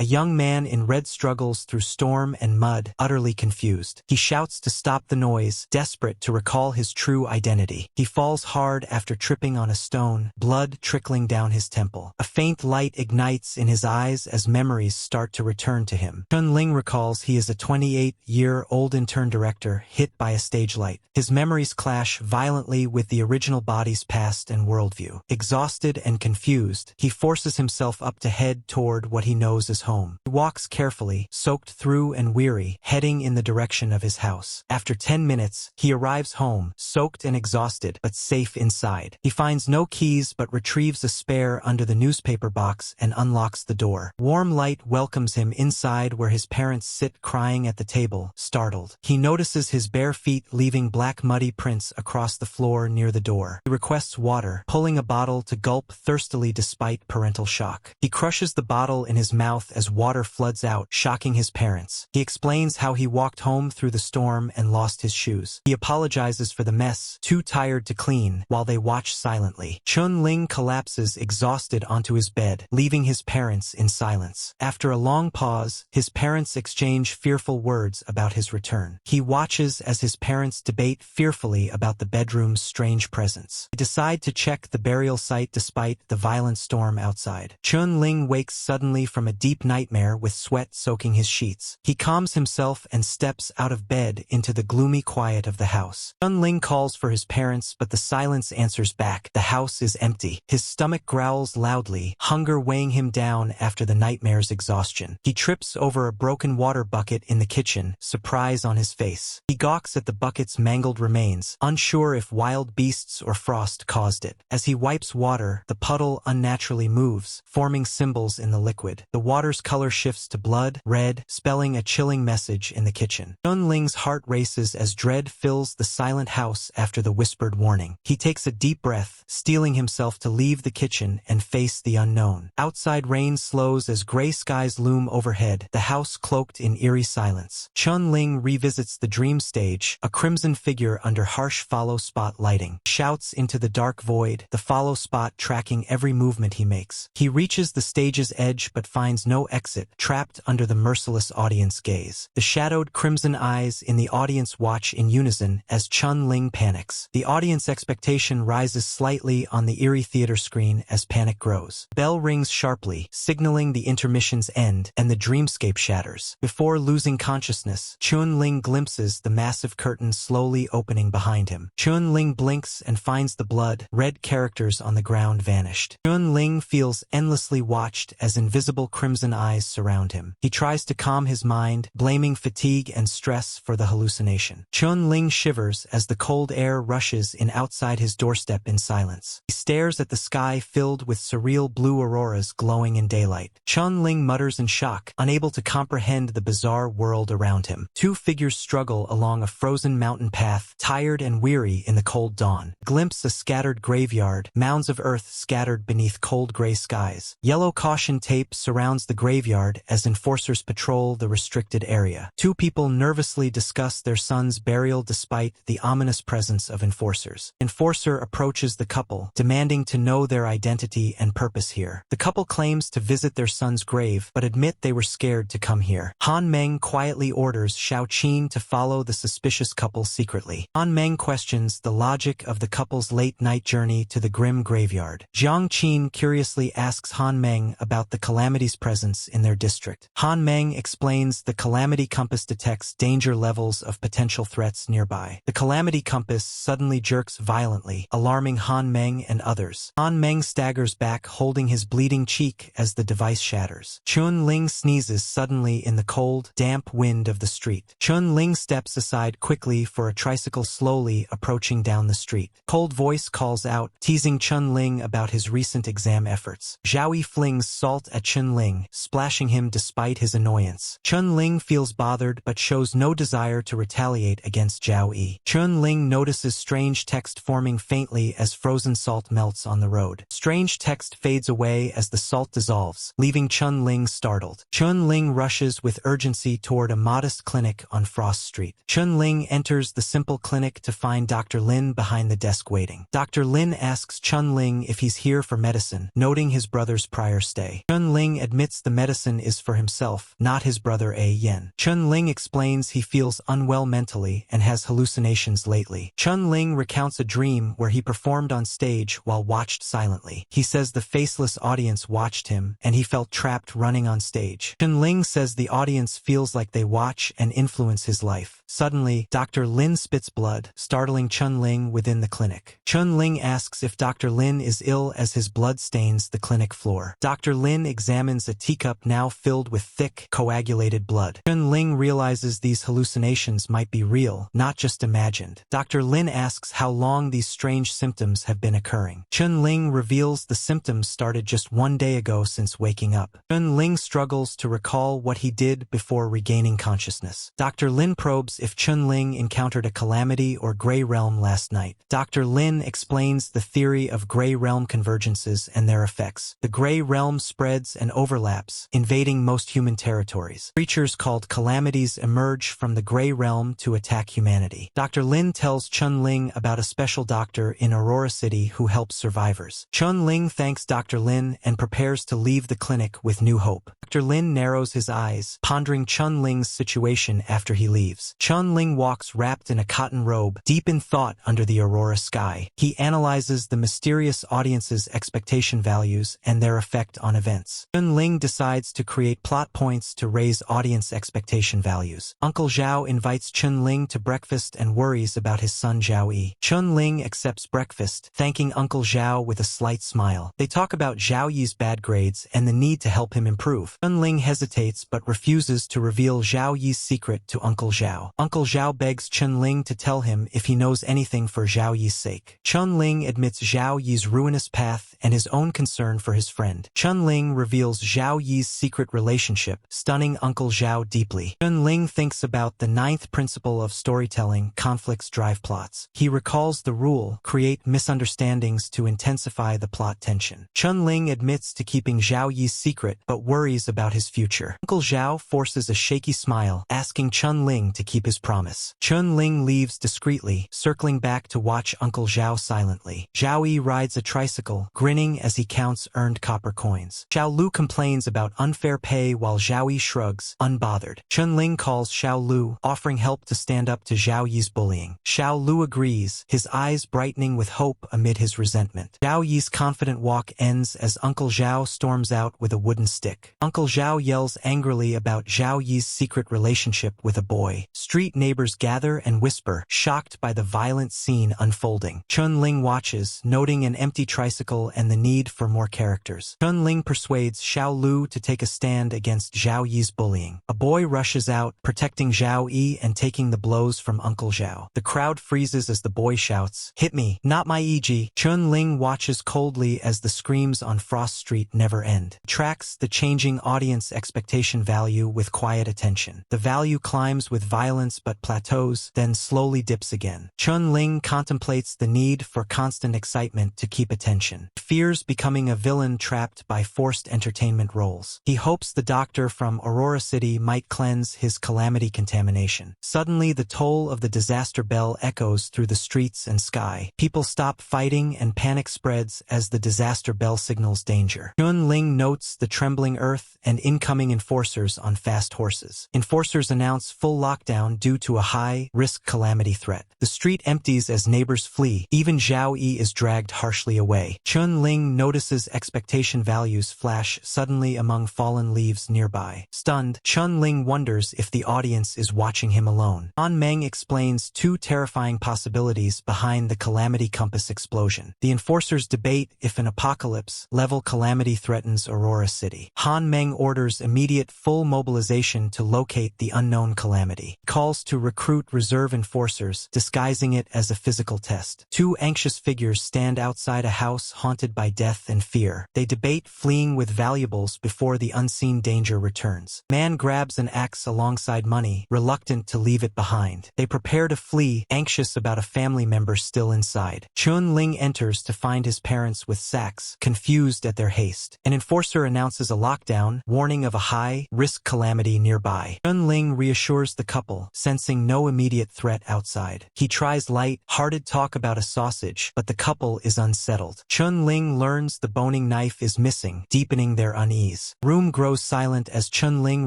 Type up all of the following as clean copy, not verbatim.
A young man in red struggles through storm and mud, utterly confused. He shouts to stop the noise, desperate to recall his true identity. He falls hard after tripping on a stone, blood trickling down his temple. A faint light ignites in his eyes as memories start to return to him. Chen Ling recalls he is a 28-year-old intern director hit by a stage light. His memories clash violently with the original body's past and worldview. Exhausted and confused, he forces himself up to head toward what he knows as home. He walks carefully, soaked through and weary, heading in the direction of his house. After 10 minutes, he arrives home, soaked and exhausted, but safe inside. He finds no keys but retrieves a spare under the newspaper box and unlocks the door. Warm light welcomes him inside where his parents sit crying at the table, startled. He notices his bare feet leaving black muddy prints across the floor near the door. He requests water, pulling a bottle to gulp thirstily despite parental shock. He crushes the bottle in his mouth as water floods out, shocking his parents. He explains how he walked home through the storm and lost his shoes. He apologizes for the mess, too tired to clean, while they watch silently. Chen Ling collapses exhausted onto his bed, leaving his parents in silence. After a long pause, his parents exchange fearful words about his return. He watches as his parents debate fearfully about the bedroom's strange presence. They decide to check the burial site despite the violent storm outside. Chen Ling wakes suddenly from a deep nightmare with sweat soaking his sheets. He calms himself and steps out of bed into the gloomy quiet of the house. Chen Ling calls for his parents, but the silence answers back. The house is empty. His stomach growls loudly, hunger weighing him down after the nightmare's exhaustion. He trips over a broken water bucket in the kitchen, surprise on his face. He gawks at the bucket's mangled remains, unsure if wild beasts or frost caused it. As he wipes water, the puddle unnaturally moves, forming symbols in the liquid. The water's color shifts to blood, red, spelling a chilling message in the kitchen. Chen Ling's heart races as dread fills the silent house after the whispered warning. He takes a deep breath, steeling himself to leave the kitchen and face the unknown. Outside rain slows as gray skies loom overhead, the house cloaked in eerie silence. Chen Ling revisits the dream stage, a crimson figure under harsh follow spot lighting. Shouts into the dark void, the follow spot tracking every movement he makes. He reaches the stage's edge but finds no exit, trapped under the merciless audience gaze. The shadowed crimson eyes in the audience watch in unison as Chen Ling panics. The audience expectation rises slightly on the eerie theater screen as panic grows. Bell rings sharply, signaling the intermission's end, and the dreamscape shatters. Before losing consciousness, Chen Ling glimpses the massive curtain slowly opening behind him. Chen Ling blinks and finds the blood, red characters on the ground vanished. Chen Ling feels endlessly watched as invisible crimson eyes surround him. He tries to calm his mind, blaming fatigue and stress for the hallucination. Chen Ling shivers as the cold air rushes in outside his doorstep in silence. He stares at the sky filled with surreal blue auroras glowing in daylight. Chen Ling mutters in shock, unable to comprehend the bizarre world around him. Two figures struggle along a frozen mountain path, tired and weary in the cold dawn. Glimpse a scattered graveyard, mounds of earth scattered beneath cold gray skies. Yellow caution tape surrounds the graveyard as enforcers patrol the restricted area. Two people nervously discuss their son's burial despite the ominous presence of enforcers. Enforcer approaches the couple, demanding to know their identity and purpose here. The couple claims to visit their son's grave, but admit they were scared to come here. Han Meng quietly orders Xiao Qin to follow the suspicious couple secretly. Han Meng questions the logic of the couple's late-night journey to the grim graveyard. Jiang Qin curiously asks Han Meng about the Calamity's presence in their district. Han Meng explains the Calamity Compass detects danger levels of potential threats nearby. The Calamity Compass suddenly jerks violently, alarming Han Meng and others. Han Meng staggers back, holding his bleeding cheek as the device shatters. Chen Ling sneezes suddenly in the cold, damp wind of the street. Chen Ling steps aside quickly for a tricycle slowly approaching down the street. Cold voice calls out, teasing Chen Ling about his recent exam efforts. Zhao Yi flings salt at Chen Ling, splashing him despite his annoyance. Chen Ling feels bothered but shows no desire to retaliate against Zhao Yi. Chen Ling notices strange text forming faintly as frozen salt melts on the road. Strange text fades away as the salt dissolves, leaving Chen Ling startled. Chen Ling rushes with urgency toward a modest clinic on Frost Street. Chen Ling enters the simple clinic to find Dr. Lin behind the desk waiting. Dr. Lin asks Chen Ling if he's here for medicine, noting his brother's prior stay. Chen Ling admits the medicine medicine is for himself, not his brother A Yen. Chen Ling explains he feels unwell mentally and has hallucinations lately. Chen Ling recounts a dream where he performed on stage while watched silently. He says the faceless audience watched him, and he felt trapped running on stage. Chen Ling says the audience feels like they watch and influence his life. Suddenly, Dr. Lin spits blood, startling Chen Ling within the clinic. Chen Ling asks if Dr. Lin is ill as his blood stains the clinic floor. Dr. Lin examines a teacup now filled with thick, coagulated blood. Chen Ling realizes these hallucinations might be real, not just imagined. Dr. Lin asks how long these strange symptoms have been occurring. Chen Ling reveals the symptoms started just 1 day ago since waking up. Chen Ling struggles to recall what he did before regaining consciousness. Dr. Lin probes if Chen Ling encountered a calamity or gray realm last night. Dr. Lin explains the theory of gray realm convergences and their effects. The gray realm spreads and overlaps, invading most human territories. Creatures called calamities emerge from the gray realm to attack humanity. Dr. Lin tells Chen Ling about a special doctor in Aurora City who helps survivors. Chen Ling thanks Dr. Lin and prepares to leave the clinic with new hope. Dr. Lin narrows his eyes, pondering Chen Ling's situation after he leaves. Chen Ling walks wrapped in a cotton robe, deep in thought under the Aurora sky. He analyzes the mysterious audience's expectation values and their effect on events. Chen Ling decides to create plot points to raise audience expectation values. Uncle Zhao invites Chen Ling to breakfast and worries about his son Zhao Yi. Chen Ling accepts breakfast, thanking Uncle Zhao with a slight smile. They talk about Zhao Yi's bad grades and the need to help him improve. Chen Ling hesitates but refuses to reveal Zhao Yi's secret to Uncle Zhao. Uncle Zhao begs Chen Ling to tell him if he knows anything for Zhao Yi's sake. Chen Ling admits Zhao Yi's ruinous path and his own concern for his friend. Chen Ling reveals Zhao Yi's secret relationship, stunning Uncle Zhao deeply. Chen Ling thinks about the 9th principle of storytelling: conflicts drive plots. He recalls the rule: create misunderstandings to intensify the plot tension. Chen Ling admits to keeping Zhao Yi's secret but worries about his future. Uncle Zhao forces a shaky smile, asking Chen Ling to keep his promise. Chen Ling leaves discreetly, circling back to watch Uncle Zhao silently. Zhao Yi rides a tricycle, grinning as he counts earned copper coins. Xiao Lu complains about unfair pay while Zhao Yi shrugs, unbothered. Chen Ling calls Xiao Lu, offering help to stand up to Zhao Yi's bullying. Xiao Lu agrees, his eyes brightening with hope amid his resentment. Zhao Yi's confident walk ends as Uncle Zhao storms out with a wooden stick. Uncle Zhao yells angrily about Zhao Yi's secret relationship with a boy. Street neighbors gather and whisper, shocked by the violent scene unfolding. Chen Ling watches, noting an empty tricycle and the need for more characters. Chen Ling persuades Xiao Lu to take a stand against Zhao Yi's bullying. A boy rushes out, protecting Zhao Yi and taking the blows from Uncle Zhao. The crowd freezes as the boy shouts, "Hit me, not my EG." Chen Ling watches coldly as the screams on Frost Street never end. Tracks the changing audience expectation value with quiet attention. The value climbs with violence but plateaus, then slowly dips again. Chen Ling contemplates the need for constant excitement to keep attention. Fears becoming a villain trapped by forced entertainment roles. He hopes the doctor from Aurora City might cleanse his calamity contamination. Suddenly, the toll of the disaster bell echoes through the streets and sky. People stop fighting and panic spreads as the disaster bell signals danger. Chen Ling notes the trembling earth and incoming enforcers on fast horses. Enforcers announce full lockdown due to a high-risk calamity threat. The street empties as neighbors flee. Even Zhao Yi is dragged harshly away. Chen Ling notices expectation values flash suddenly among fallen leaves nearby. Stunned, Chen Ling wonders if the audience is watching him alone. Han Meng explains 2 terrifying possibilities behind the calamity compass explosion. The enforcers debate if an apocalypse-level calamity threatens Aurora City. Han Meng orders immediate full mobilization to locate the unknown calamity. Calls to recruit reserve enforcers, disguising it as a physical test. 2 anxious figures stand outside a house haunted by death and fear. They debate fleeing with valuables before the unseen danger returns. Man grabs an axe alongside money, reluctant to leave it behind. They prepare to flee, anxious about a family member still inside. Chen Ling enters to find his parents with sacks, confused at their haste. An enforcer announces a lockdown, warning of a high-risk calamity nearby. Chen Ling reassures the couple, sensing no immediate threat outside. He tries light-hearted talk about a sausage, but the couple is unsettled. Chen Ling learns the boning knife is missing, deepening their unease. Rumors room grows silent as Chen Ling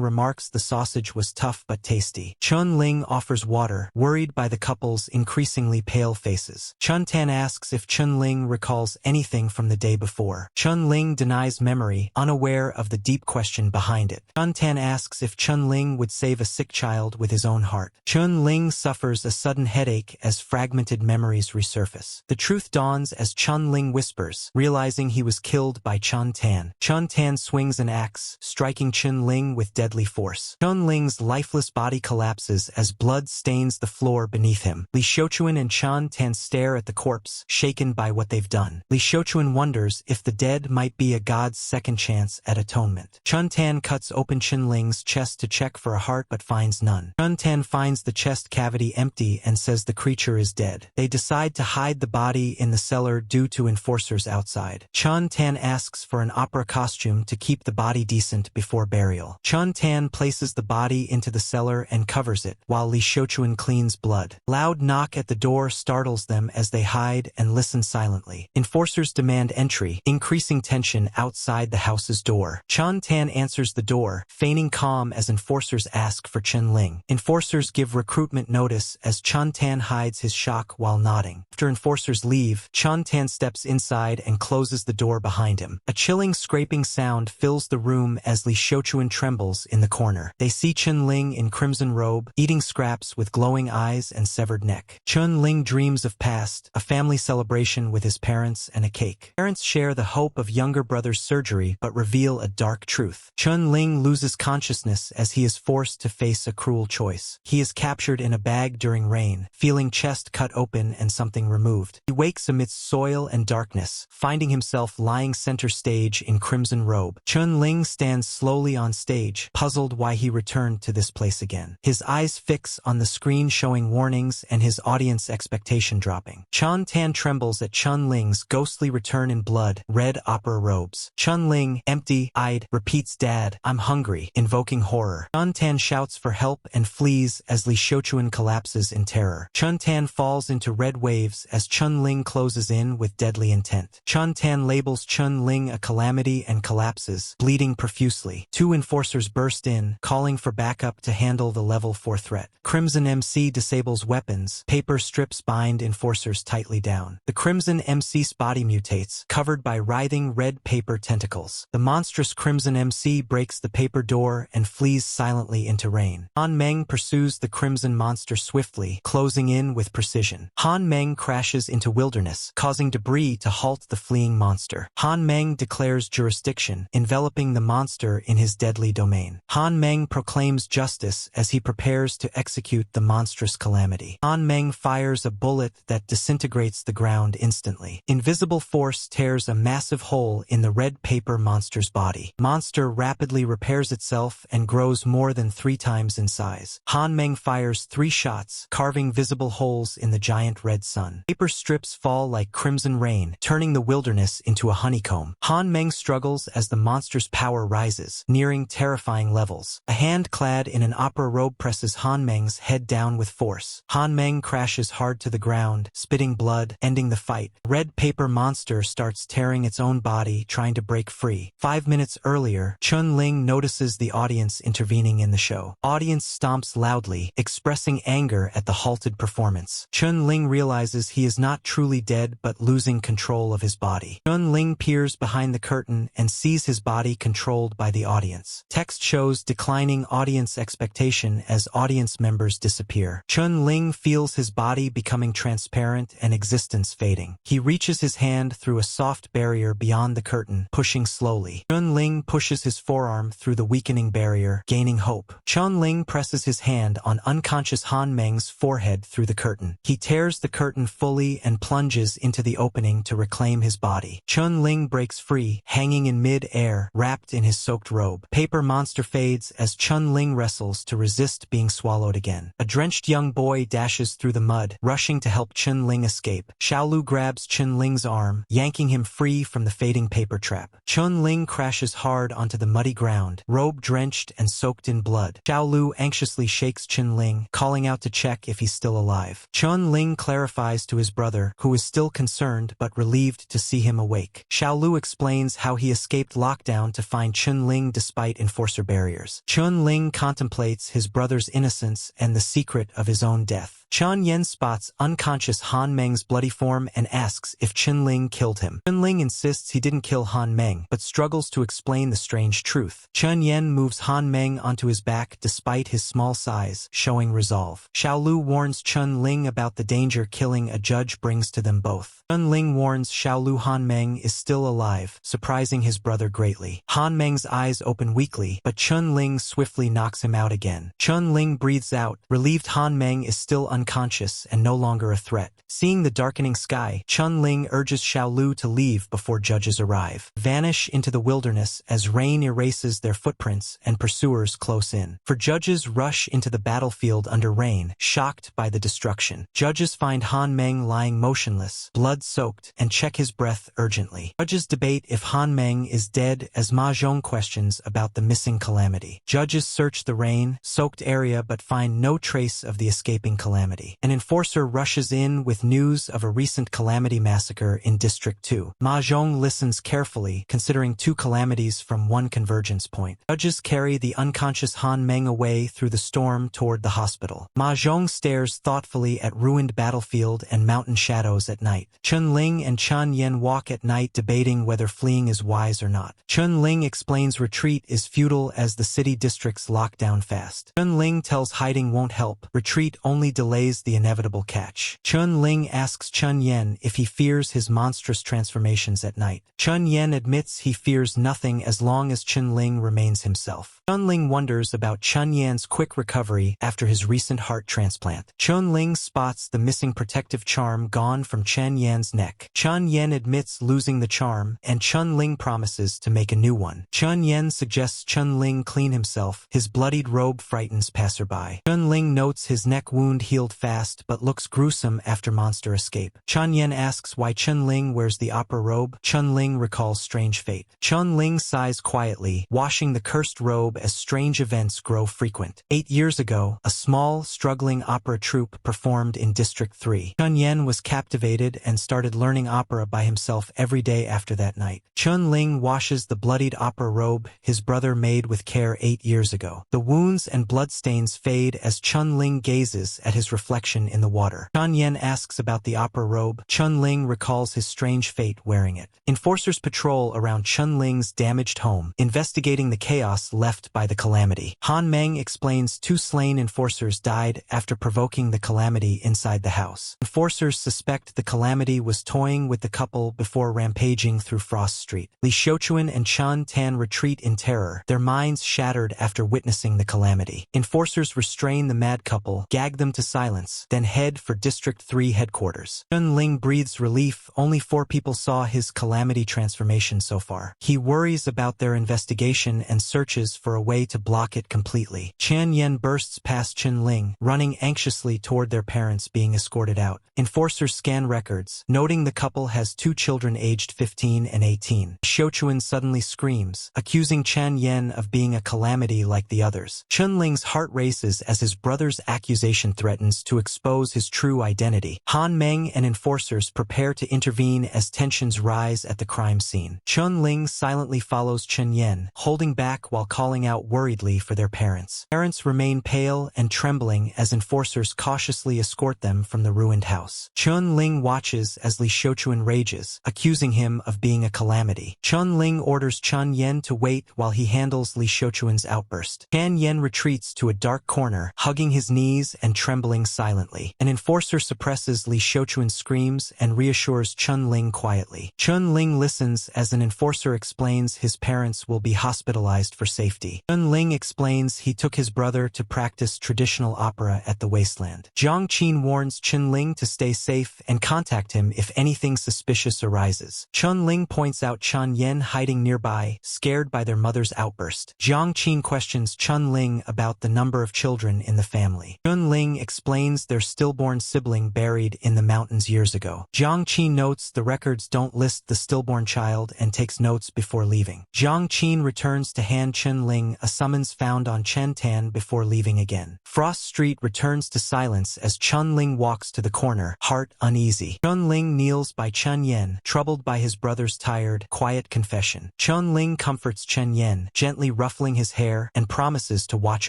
remarks the sausage was tough but tasty. Chen Ling offers water, worried by the couple's increasingly pale faces. Chen Tan asks if Chen Ling recalls anything from the day before. Chen Ling denies memory, unaware of the deep question behind it. Chen Tan asks if Chen Ling would save a sick child with his own heart. Chen Ling suffers a sudden headache as fragmented memories resurface. The truth dawns as Chen Ling whispers, realizing he was killed by Chen Tan. Chen Tan swings an axe, striking Chen Ling with deadly force. Chen Ling's lifeless body collapses as blood stains the floor beneath him. Li Xiuquan and Chen Tan stare at the corpse, shaken by what they've done. Li Xiuquan wonders if the dead might be a god's second chance at atonement. Chen Tan cuts open Chen Ling's chest to check for a heart but finds none. Chen Tan finds the chest cavity empty and says the creature is dead. They decide to hide the body in the cellar due to enforcers outside. Chen Tan asks for an opera costume to keep the body decent before burial. Chen Tan places the body into the cellar and covers it, while Li Xiuquan cleans blood. Loud knock at the door startles them as they hide and listen silently. Enforcers demand entry, increasing tension outside the house's door. Chen Tan answers the door, feigning calm as enforcers ask for Chen Ling. Enforcers give recruitment notice as Chen Tan hides his shock while nodding. After enforcers leave, Chen Tan steps inside and closes the door behind him. A chilling scraping sound fills the room as Li Xiuquan trembles in the corner. They see Chen Ling in crimson robe, eating scraps with glowing eyes and severed neck. Chen Ling dreams of past, a family celebration with his parents and a cake. Parents share the hope of younger brother's surgery but reveal a dark truth. Chen Ling loses consciousness as he is forced to face a cruel choice. He is captured in a bag during rain, feeling chest cut open and something removed. He wakes amidst soil and darkness, finding himself lying center stage in crimson robe. Chen Ling stands slowly on stage, puzzled why he returned to this place again. His eyes fix on the screen showing warnings and his audience expectation dropping. Chen Tan trembles at Chen Ling's ghostly return in blood, red opera robes. Chen Ling, empty-eyed, repeats, "Dad, I'm hungry," invoking horror. Chen Tan shouts for help and flees as Li Xiuquan collapses in terror. Chen Tan falls into red waves as Chen Ling closes in with deadly intent. Chen Tan labels Chen Ling a calamity and collapses, bleeding profusely. Two enforcers burst in, calling for backup to handle the level 4 threat. Crimson MC disables weapons. Paper strips bind enforcers tightly down. The Crimson MC's body mutates, covered by writhing red paper tentacles. The monstrous Crimson MC breaks the paper door and flees silently into rain. Han Meng pursues the Crimson monster swiftly, closing in with precision. Han Meng crashes into wilderness, causing debris to halt the fleeing monster. Han Meng declares jurisdiction, enveloping the monster in his deadly domain. Han Meng proclaims justice as he prepares to execute the monstrous calamity. Han Meng fires a bullet that disintegrates the ground instantly. Invisible force tears a massive hole in the red paper monster's body. Monster rapidly repairs itself and grows more than 3 times in size. Han Meng fires 3 shots, carving visible holes in the giant red sun. Paper strips fall like crimson rain, turning the wilderness into a honeycomb. Han Meng struggles as the monster's power rises, nearing terrifying levels. A hand clad in an opera robe presses Han Meng's head down with force. Han Meng crashes hard to the ground, spitting blood, ending the fight. Red paper monster starts tearing its own body, trying to break free. 5 minutes earlier, Chen Ling notices the audience intervening in the show. Audience stomps loudly, expressing anger at the halted performance. Chen Ling realizes he is not truly dead but losing control of his body. Chen Ling peers behind the curtain and sees his body controlled by the audience. Text shows declining audience expectation as audience members disappear. Chen Ling feels his body becoming transparent and existence fading. He reaches his hand through a soft barrier beyond the curtain, pushing slowly. Chen Ling pushes his forearm through the weakening barrier, gaining hope. Chen Ling presses his hand on unconscious Han Meng's forehead through the curtain. He tears the curtain fully and plunges into the opening to reclaim his body. Chen Ling breaks free, hanging in mid-air, wrapped in his soaked robe. Paper monster fades as Chen Ling wrestles to resist being swallowed again. A drenched young boy dashes through the mud, rushing to help Chen Ling escape. Xiaolu grabs Chen Ling's arm, yanking him free from the fading paper trap. Chen Ling crashes hard onto the muddy ground, robe drenched and soaked in blood. Xiaolu anxiously shakes Chen Ling, calling out to check if he's still alive. Chen Ling clarifies to his brother, who is still concerned but relieved to see him awake. Xiaolu explains how he escaped lockdown to find find Chen Ling despite enforcer barriers. Chen Ling contemplates his brother's innocence and the secret of his own death. Chen Yen spots unconscious Han Meng's bloody form and asks if Chen Ling killed him. Chen Ling insists he didn't kill Han Meng, but struggles to explain the strange truth. Chen Yen moves Han Meng onto his back despite his small size, showing resolve. Xiao Lu warns Chen Ling about the danger killing a judge brings to them both. Chen Ling warns Xiao Lu Han Meng is still alive, surprising his brother greatly. Han Meng's eyes open weakly, but Chen Ling swiftly knocks him out again. Chen Ling breathes out, relieved Han Meng is still unconscious and no longer a threat. Seeing the darkening sky, Chen Ling urges Xiao Lu to leave before judges arrive. Vanish into the wilderness as rain erases their footprints and pursuers close in. For judges rush into the battlefield under rain, shocked by the destruction. Judges find Han Meng lying motionless, blood-soaked, and check his breath urgently. Judges debate if Han Meng is dead as Ma Zhong questions about the missing calamity. Judges search the rain-soaked area but find no trace of the escaping calamity. An enforcer rushes in with news of a recent calamity massacre in District 2. Ma Zhong listens carefully, considering two calamities from one convergence point. Judges carry the unconscious Han Meng away through the storm toward the hospital. Ma Zhong stares thoughtfully at ruined battlefield and mountain shadows at night. Chen Ling and Chen Yen walk at night debating whether fleeing is wise or not. Chen Ling explains retreat is futile as the city districts lock down fast. Chen Ling tells hiding won't help. Retreat only delays the inevitable catch. Chen Ling asks Chen Yen if he fears his monstrous transformations at night. Chen Yen admits he fears nothing as long as Chen Ling remains himself. Chen Ling wonders about Chen Yan's quick recovery after his recent heart transplant. Chen Ling spots the missing protective charm gone from Chen Yan's neck. Chen Yen admits losing the charm, and Chen Ling promises to make a new one. Chen Yen suggests Chen Ling clean himself. His bloodied robe frightens passerby. Chen Ling notes his neck wound healed fast but looks gruesome after monster escape. Chen Yen asks why Chen Ling wears the opera robe. Chen Ling recalls strange fate. Chen Ling sighs quietly, washing the cursed robe as strange events grow frequent. 8 years ago, a small, struggling opera troupe performed in District 3. Chen Yen was captivated and started learning opera by himself every day after that night. Chen Ling washes the bloodied opera robe his brother made with care 8 years ago. The wounds and bloodstains fade as Chen Ling gazes at his reflection in the water. Chen Yen asks about the opera robe. Chen Ling recalls his strange fate wearing it. Enforcers patrol around Chen Ling's damaged home, investigating the chaos left by the calamity. Han Meng explains 2 slain enforcers died after provoking the calamity inside the house. Enforcers suspect the calamity was toying with the couple before rampaging through Frost Street. Li Xiuquan and Chen Tan retreat in terror, their minds shattered after witnessing the calamity. Enforcers restrain the mad couple, gag them to silence, then head for District 3 headquarters. Chen Ling breathes relief. Only 4 people saw his calamity transformation so far. He worries about their investigation and searches for a way to block it completely. Chen Yen bursts past Chen Ling, running anxiously toward their parents being escorted out. Enforcers scan records, noting the couple has 2 children aged 15 and 18. Xiuquan suddenly screams, accusing Chen Yen of being a calamity like the others. Chen Ling's heart races as his brother's accusation threatens to expose his true identity. Han Meng and enforcers prepare to intervene as tensions rise at the crime scene. Chen Ling silently follows Chen Yen, holding back while calling out worriedly for their parents. Parents remain pale and trembling as enforcers cautiously escort them from the ruined house. Chen Ling watches as Li Xiuquan rages, accusing him of being a calamity. Chen Ling orders Chen Yen to wait while he handles Li Xiuquan's outburst. Chen Yen retreats to a dark corner, hugging his knees and trembling silently. An enforcer suppresses Li Xiuquan's screams and reassures Chen Ling quietly. Chen Ling listens as an enforcer explains his parents will be hospitalized for safety. Chen Ling explains he took his brother to practice traditional opera at the wasteland. Jiang Qin warns Chen Ling to stay safe and contact him if anything suspicious arises. Chen Ling points out Chen Yen hiding nearby, scared by their mother's outburst. Jiang Qin questions Chen Ling about the number of children in the family. Chen Ling explains their stillborn sibling buried in the mountains years ago. Jiang Qin notes the records don't list the stillborn child and takes notes before leaving. Jiang Qin returns to hand Chen Ling Ling, a summons found on Chen Tan before leaving again. Frost Street returns to silence as Chen Ling walks to the corner, heart uneasy. Chen Ling kneels by Chen Yen, troubled by his brother's tired, quiet confession. Chen Ling comforts Chen Yen, gently ruffling his hair, and promises to watch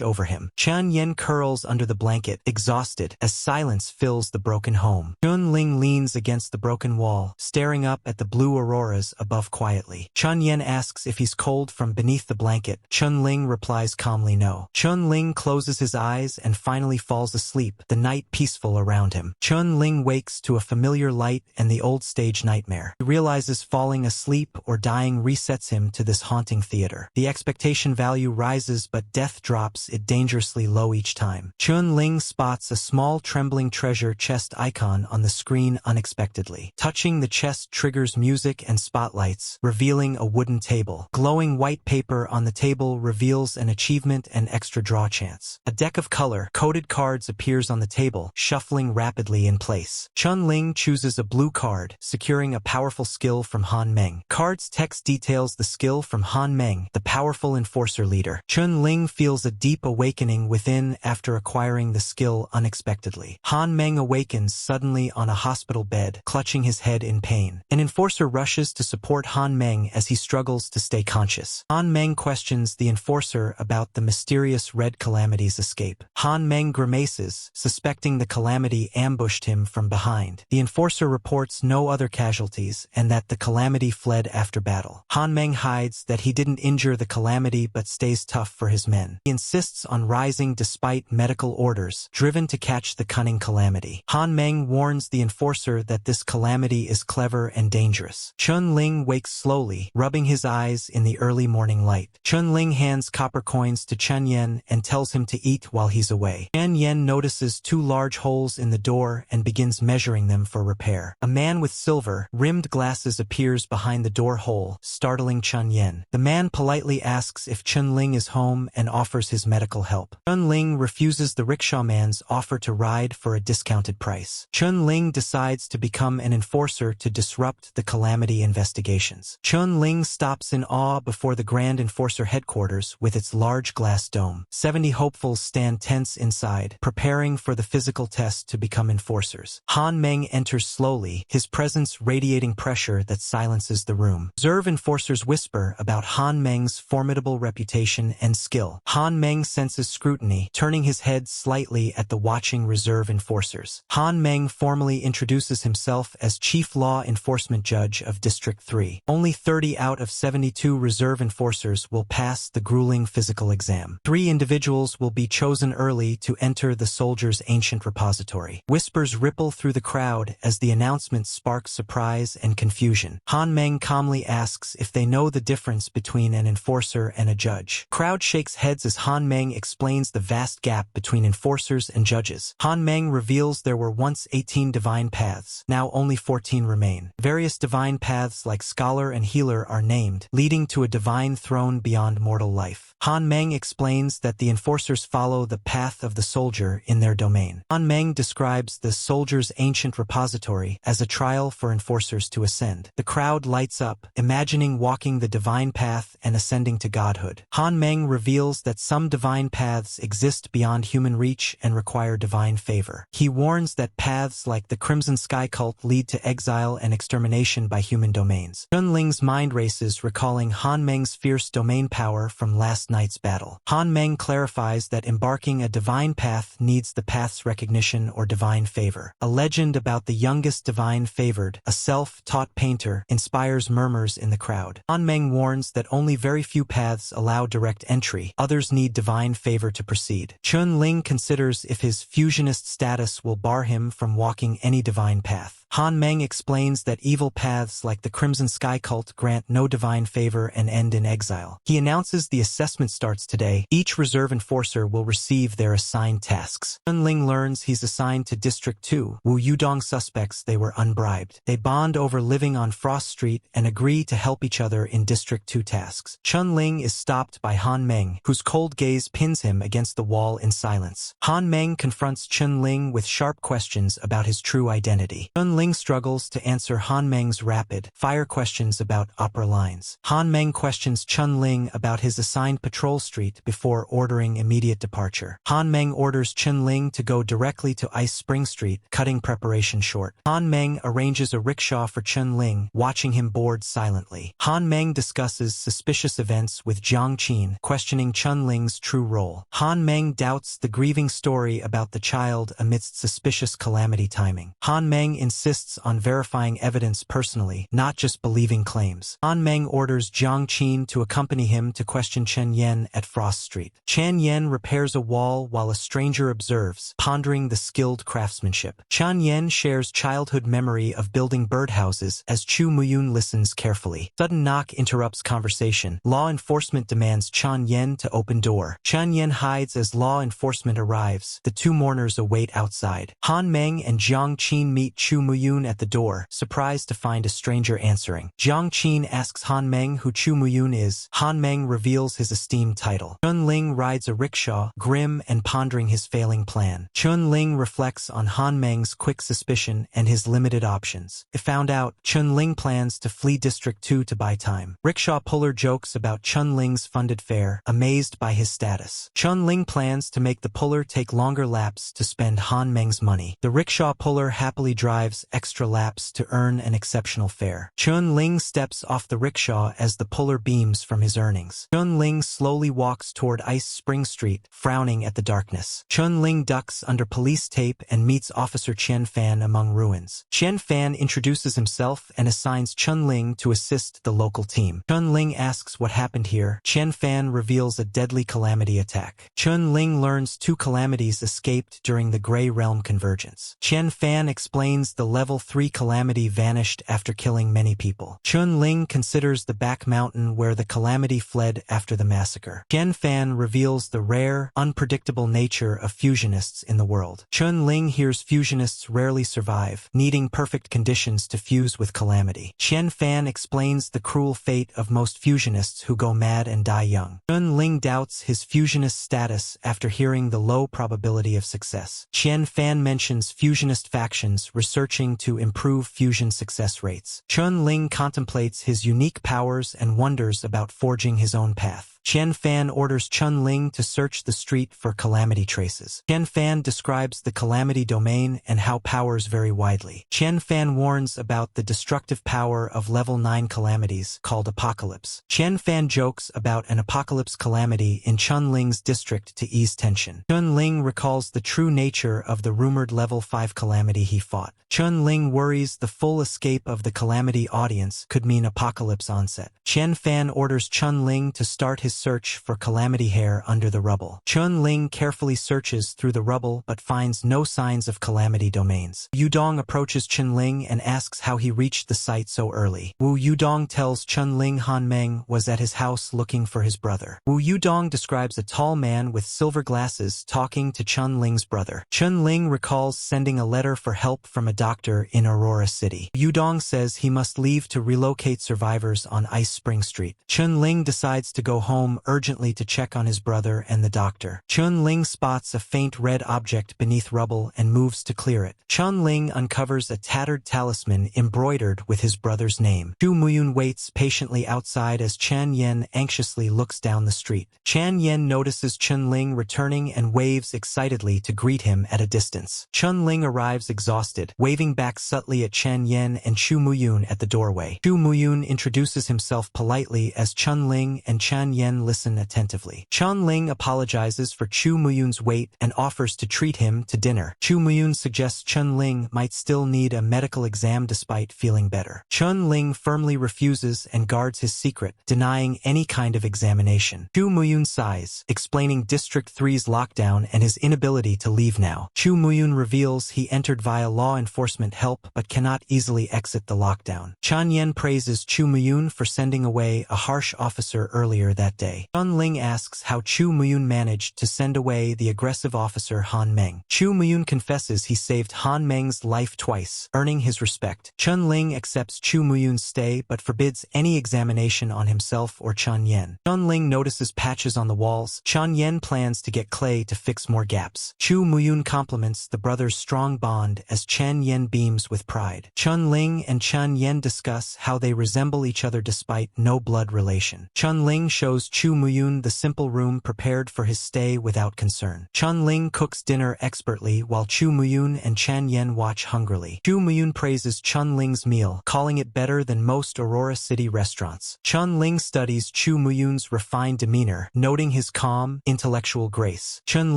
over him. Chen Yen curls under the blanket, exhausted, as silence fills the broken home. Chen Ling leans against the broken wall, staring up at the blue auroras above quietly. Chen Yen asks if he's cold from beneath the blanket. Chen Ling replies calmly no. Chen Ling closes his eyes and finally falls asleep, the night peaceful around him. Chen Ling wakes to a familiar light and the old stage nightmare. He realizes falling asleep or dying resets him to this haunting theater. The expectation value rises, but death drops it dangerously low each time. Chen Ling spots a small trembling treasure chest icon on the screen unexpectedly. Touching the chest triggers music and spotlights, revealing a wooden table. Glowing white paper on the table reveals an achievement and extra draw chance. A deck of color-coded cards appears on the table, shuffling rapidly in place. Chen Ling chooses a blue card, securing a powerful skill from Han Meng. Card's text details the skill from Han Meng, the powerful enforcer leader. Chen Ling feels a deep awakening within after acquiring the skill unexpectedly. Han Meng awakens suddenly on a hospital bed, clutching his head in pain. An enforcer rushes to support Han Meng as he struggles to stay conscious. Han Meng questions the enforcer about the mysterious Red Calamity's escape. Han Meng grimaces, suspecting the Calamity ambushed him from behind. The enforcer reports no other casualties and that the Calamity fled after battle. Han Meng hides that he didn't injure the Calamity but stays tough for his men. He insists on rising despite medical orders, driven to catch the cunning Calamity. Han Meng warns the enforcer that this Calamity is clever and dangerous. Chen Ling wakes slowly, rubbing his eyes in the early morning light. Chen Ling hands copper coins to Chen Yen and tells him to eat while he's away. Chen Yen notices two large holes in the door and begins measuring them for repair. A man with silver-rimmed glasses appears behind the door hole, startling Chen Yen. The man politely asks if Chen Ling is home and offers his medical help. Chen Ling refuses the rickshaw man's offer to ride for a discounted price. Chen Ling decides to become an enforcer to disrupt the Calamity investigations. Chen Ling stops in awe before the Grand Enforcer headquarters with its large glass dome. 70 hopefuls stand tense inside, preparing for the physical test to become enforcers. Han Meng enters slowly, his presence radiating pressure that silences the room. Reserve enforcers whisper about Han Meng's formidable reputation and skill. Han Meng senses scrutiny, turning his head slightly at the watching reserve enforcers. Han Meng formally introduces himself as Chief Law Enforcement Judge of District 3. Only 30 out of 72 reserve enforcers will pass the grueling physical exam. 3 individuals will be chosen early to enter the soldier's ancient repository. Whispers ripple through the crowd as the announcement sparks surprise and confusion. Han Meng calmly asks if they know the difference between an enforcer and a judge. Crowd shakes heads as Han Meng explains the vast gap between enforcers and judges. Han Meng reveals there were once 18 divine paths, now only 14 remain. Various divine paths like scholar and healer are named, leading to a divine throne beyond mortal life. Han Meng explains that the enforcers follow the path of the soldier in their domain. Han Meng describes the soldier's ancient repository as a trial for enforcers to ascend. The crowd lights up, imagining walking the divine path and ascending to godhood. Han Meng reveals that some divine paths exist beyond human reach and require divine favor. He warns that paths like the Crimson Sky Cult lead to exile and extermination by human domains. Chen Ling's mind races, recalling Han Meng's fierce domain power from last night's battle. Han Meng clarifies that embarking a divine path needs the path's recognition or divine favor. A legend about the youngest divine favored, a self-taught painter, inspires murmurs in the crowd. Han Meng warns that only very few paths allow direct entry, others need divine favor to proceed. Chen Ling considers if his fusionist status will bar him from walking any divine path. Han Meng explains that evil paths like the Crimson Sky Cult grant no divine favor and end in exile. He announces the assessment starts today. Each reserve enforcer will receive their assigned tasks. Chen Ling learns he's assigned to District 2. Wu Yudong suspects they were unbribed. They bond over living on Frost Street and agree to help each other in District 2 tasks. Chen Ling is stopped by Han Meng, whose cold gaze pins him against the wall in silence. Han Meng confronts Chen Ling with sharp questions about his true identity. Chen Ling struggles to answer Han Meng's rapid-fire questions about opera lines. Han Meng questions Chen Ling about his assigned Patrol Street before ordering immediate departure. Han Meng orders Chen Ling to go directly to Ice Spring Street, cutting preparation short. Han Meng arranges a rickshaw for Chen Ling, watching him board silently. Han Meng discusses suspicious events with Jiang Qin, questioning Chen Ling's true role. Han Meng doubts the grieving story about the child amidst suspicious calamity timing. Han Meng insists on verifying evidence personally, not just believing claims. Han Meng orders Jiang Qin to accompany him to question Chen Yen at Frost Street. Chen Yen repairs a wall while a stranger observes, pondering the skilled craftsmanship. Chen Yen shares childhood memory of building birdhouses as Chu Muyun listens carefully. Sudden knock interrupts conversation. Law enforcement demands Chen Yen to open door. Chen Yen hides as law enforcement arrives. The two mourners await outside. Han Meng and Jiang Qin meet Chu Muyun at the door, surprised to find a stranger answering. Jiang Qin asks Han Meng who Chu Muyun is. Han Meng reveals his esteemed title. Chen Ling rides a rickshaw, grim and pondering his failing plan. Chen Ling reflects on Han Meng's quick suspicion and his limited options. If found out, Chen Ling plans to flee District 2 to buy time. Rickshaw puller jokes about Chen Ling's funded fare, amazed by his status. Chen Ling plans to make the puller take longer laps to spend Han Meng's money. The rickshaw puller happily drives extra laps to earn an exceptional fare. Chen Ling steps off the rickshaw as the puller beams from his earnings. Chen Ling slowly walks toward Ice Spring Street, frowning at the darkness. Chen Ling ducks under police tape and meets Officer Chen Fan among ruins. Chen Fan introduces himself and assigns Chen Ling to assist the local team. Chen Ling asks what happened here. Chen Fan reveals a deadly calamity attack. Chen Ling learns 2 calamities escaped during the Grey Realm convergence. Chen Fan explains the level 3 calamity vanished after killing many people. Chen Ling considers the back mountain where the calamity fled after the massacre. Chen Fan reveals the rare, unpredictable nature of fusionists in the world. Chen Ling hears fusionists rarely survive, needing perfect conditions to fuse with calamity. Chen Fan explains the cruel fate of most fusionists who go mad and die young. Chen Ling doubts his fusionist status after hearing the low probability of success. Chen Fan mentions fusionist factions researching to improve fusion success rates. Chen Ling contemplates his unique powers and wonders about forging his own path. Chen Fan orders Chen Ling to search the street for calamity traces. Chen Fan describes the calamity domain and how powers vary widely. Chen Fan warns about the destructive power of level 9 calamities called apocalypse. Chen Fan jokes about an apocalypse calamity in Chen Ling's district to ease tension. Chen Ling recalls the true nature of the rumored level 5 calamity he fought. Chen Ling worries the full escape of the calamity audience could mean apocalypse onset. Chen Fan orders Chen Ling to start his search for calamity hair under the rubble. Chen Ling carefully searches through the rubble but finds no signs of calamity domains. Yudong approaches Chen Ling and asks how he reached the site so early. Wu Yudong tells Chen Ling Han Meng was at his house looking for his brother. Wu Yudong describes a tall man with silver glasses talking to Chen Ling's brother. Chen Ling recalls sending a letter for help from a doctor in Aurora City. Yudong says he must leave to relocate survivors on Ice Spring Street. Chen Ling decides to go home urgently to check on his brother and the doctor. Chen Ling spots a faint red object beneath rubble and moves to clear it. Chen Ling uncovers a tattered talisman embroidered with his brother's name. Chu Muyun waits patiently outside as Chen Yen anxiously looks down the street. Chen Yen notices Chen Ling returning and waves excitedly to greet him at a distance. Chen Ling arrives exhausted, waving back subtly at Chen Yen and Chu Muyun at the doorway. Chu Muyun introduces himself politely as Chen Ling and Chen Yen listen attentively. Chen Ling apologizes for Chu Muyun's wait and offers to treat him to dinner. Chu Muyun suggests Chen Ling might still need a medical exam despite feeling better. Chen Ling firmly refuses and guards his secret, denying any kind of examination. Chu Muyun sighs, explaining District 3's lockdown and his inability to leave now. Chu Muyun reveals he entered via law enforcement help but cannot easily exit the lockdown. Chen Yen praises Chu Muyun for sending away a harsh officer earlier that day. Chen Ling asks how Chu Muyun managed to send away the aggressive officer Han Meng. Chu Muyun confesses he saved Han Meng's life twice, earning his respect. Chen Ling accepts Chu Muyun's stay but forbids any examination on himself or Chen Yen. Chen Ling notices patches on the walls. Chen Yen plans to get clay to fix more gaps. Chu Muyun compliments the brothers' strong bond as Chen Yen beams with pride. Chen Ling and Chen Yen discuss how they resemble each other despite no blood relation. Chen Ling shows Chu Muyun the simple room prepared for his stay without concern. Chen Ling cooks dinner expertly while Chu Muyun and Chan Yen watch hungrily. Chu Muyun praises Chen Ling's meal, calling it better than most Aurora City restaurants. Chen Ling studies Chu Muyun's refined demeanor, noting his calm, intellectual grace. Chen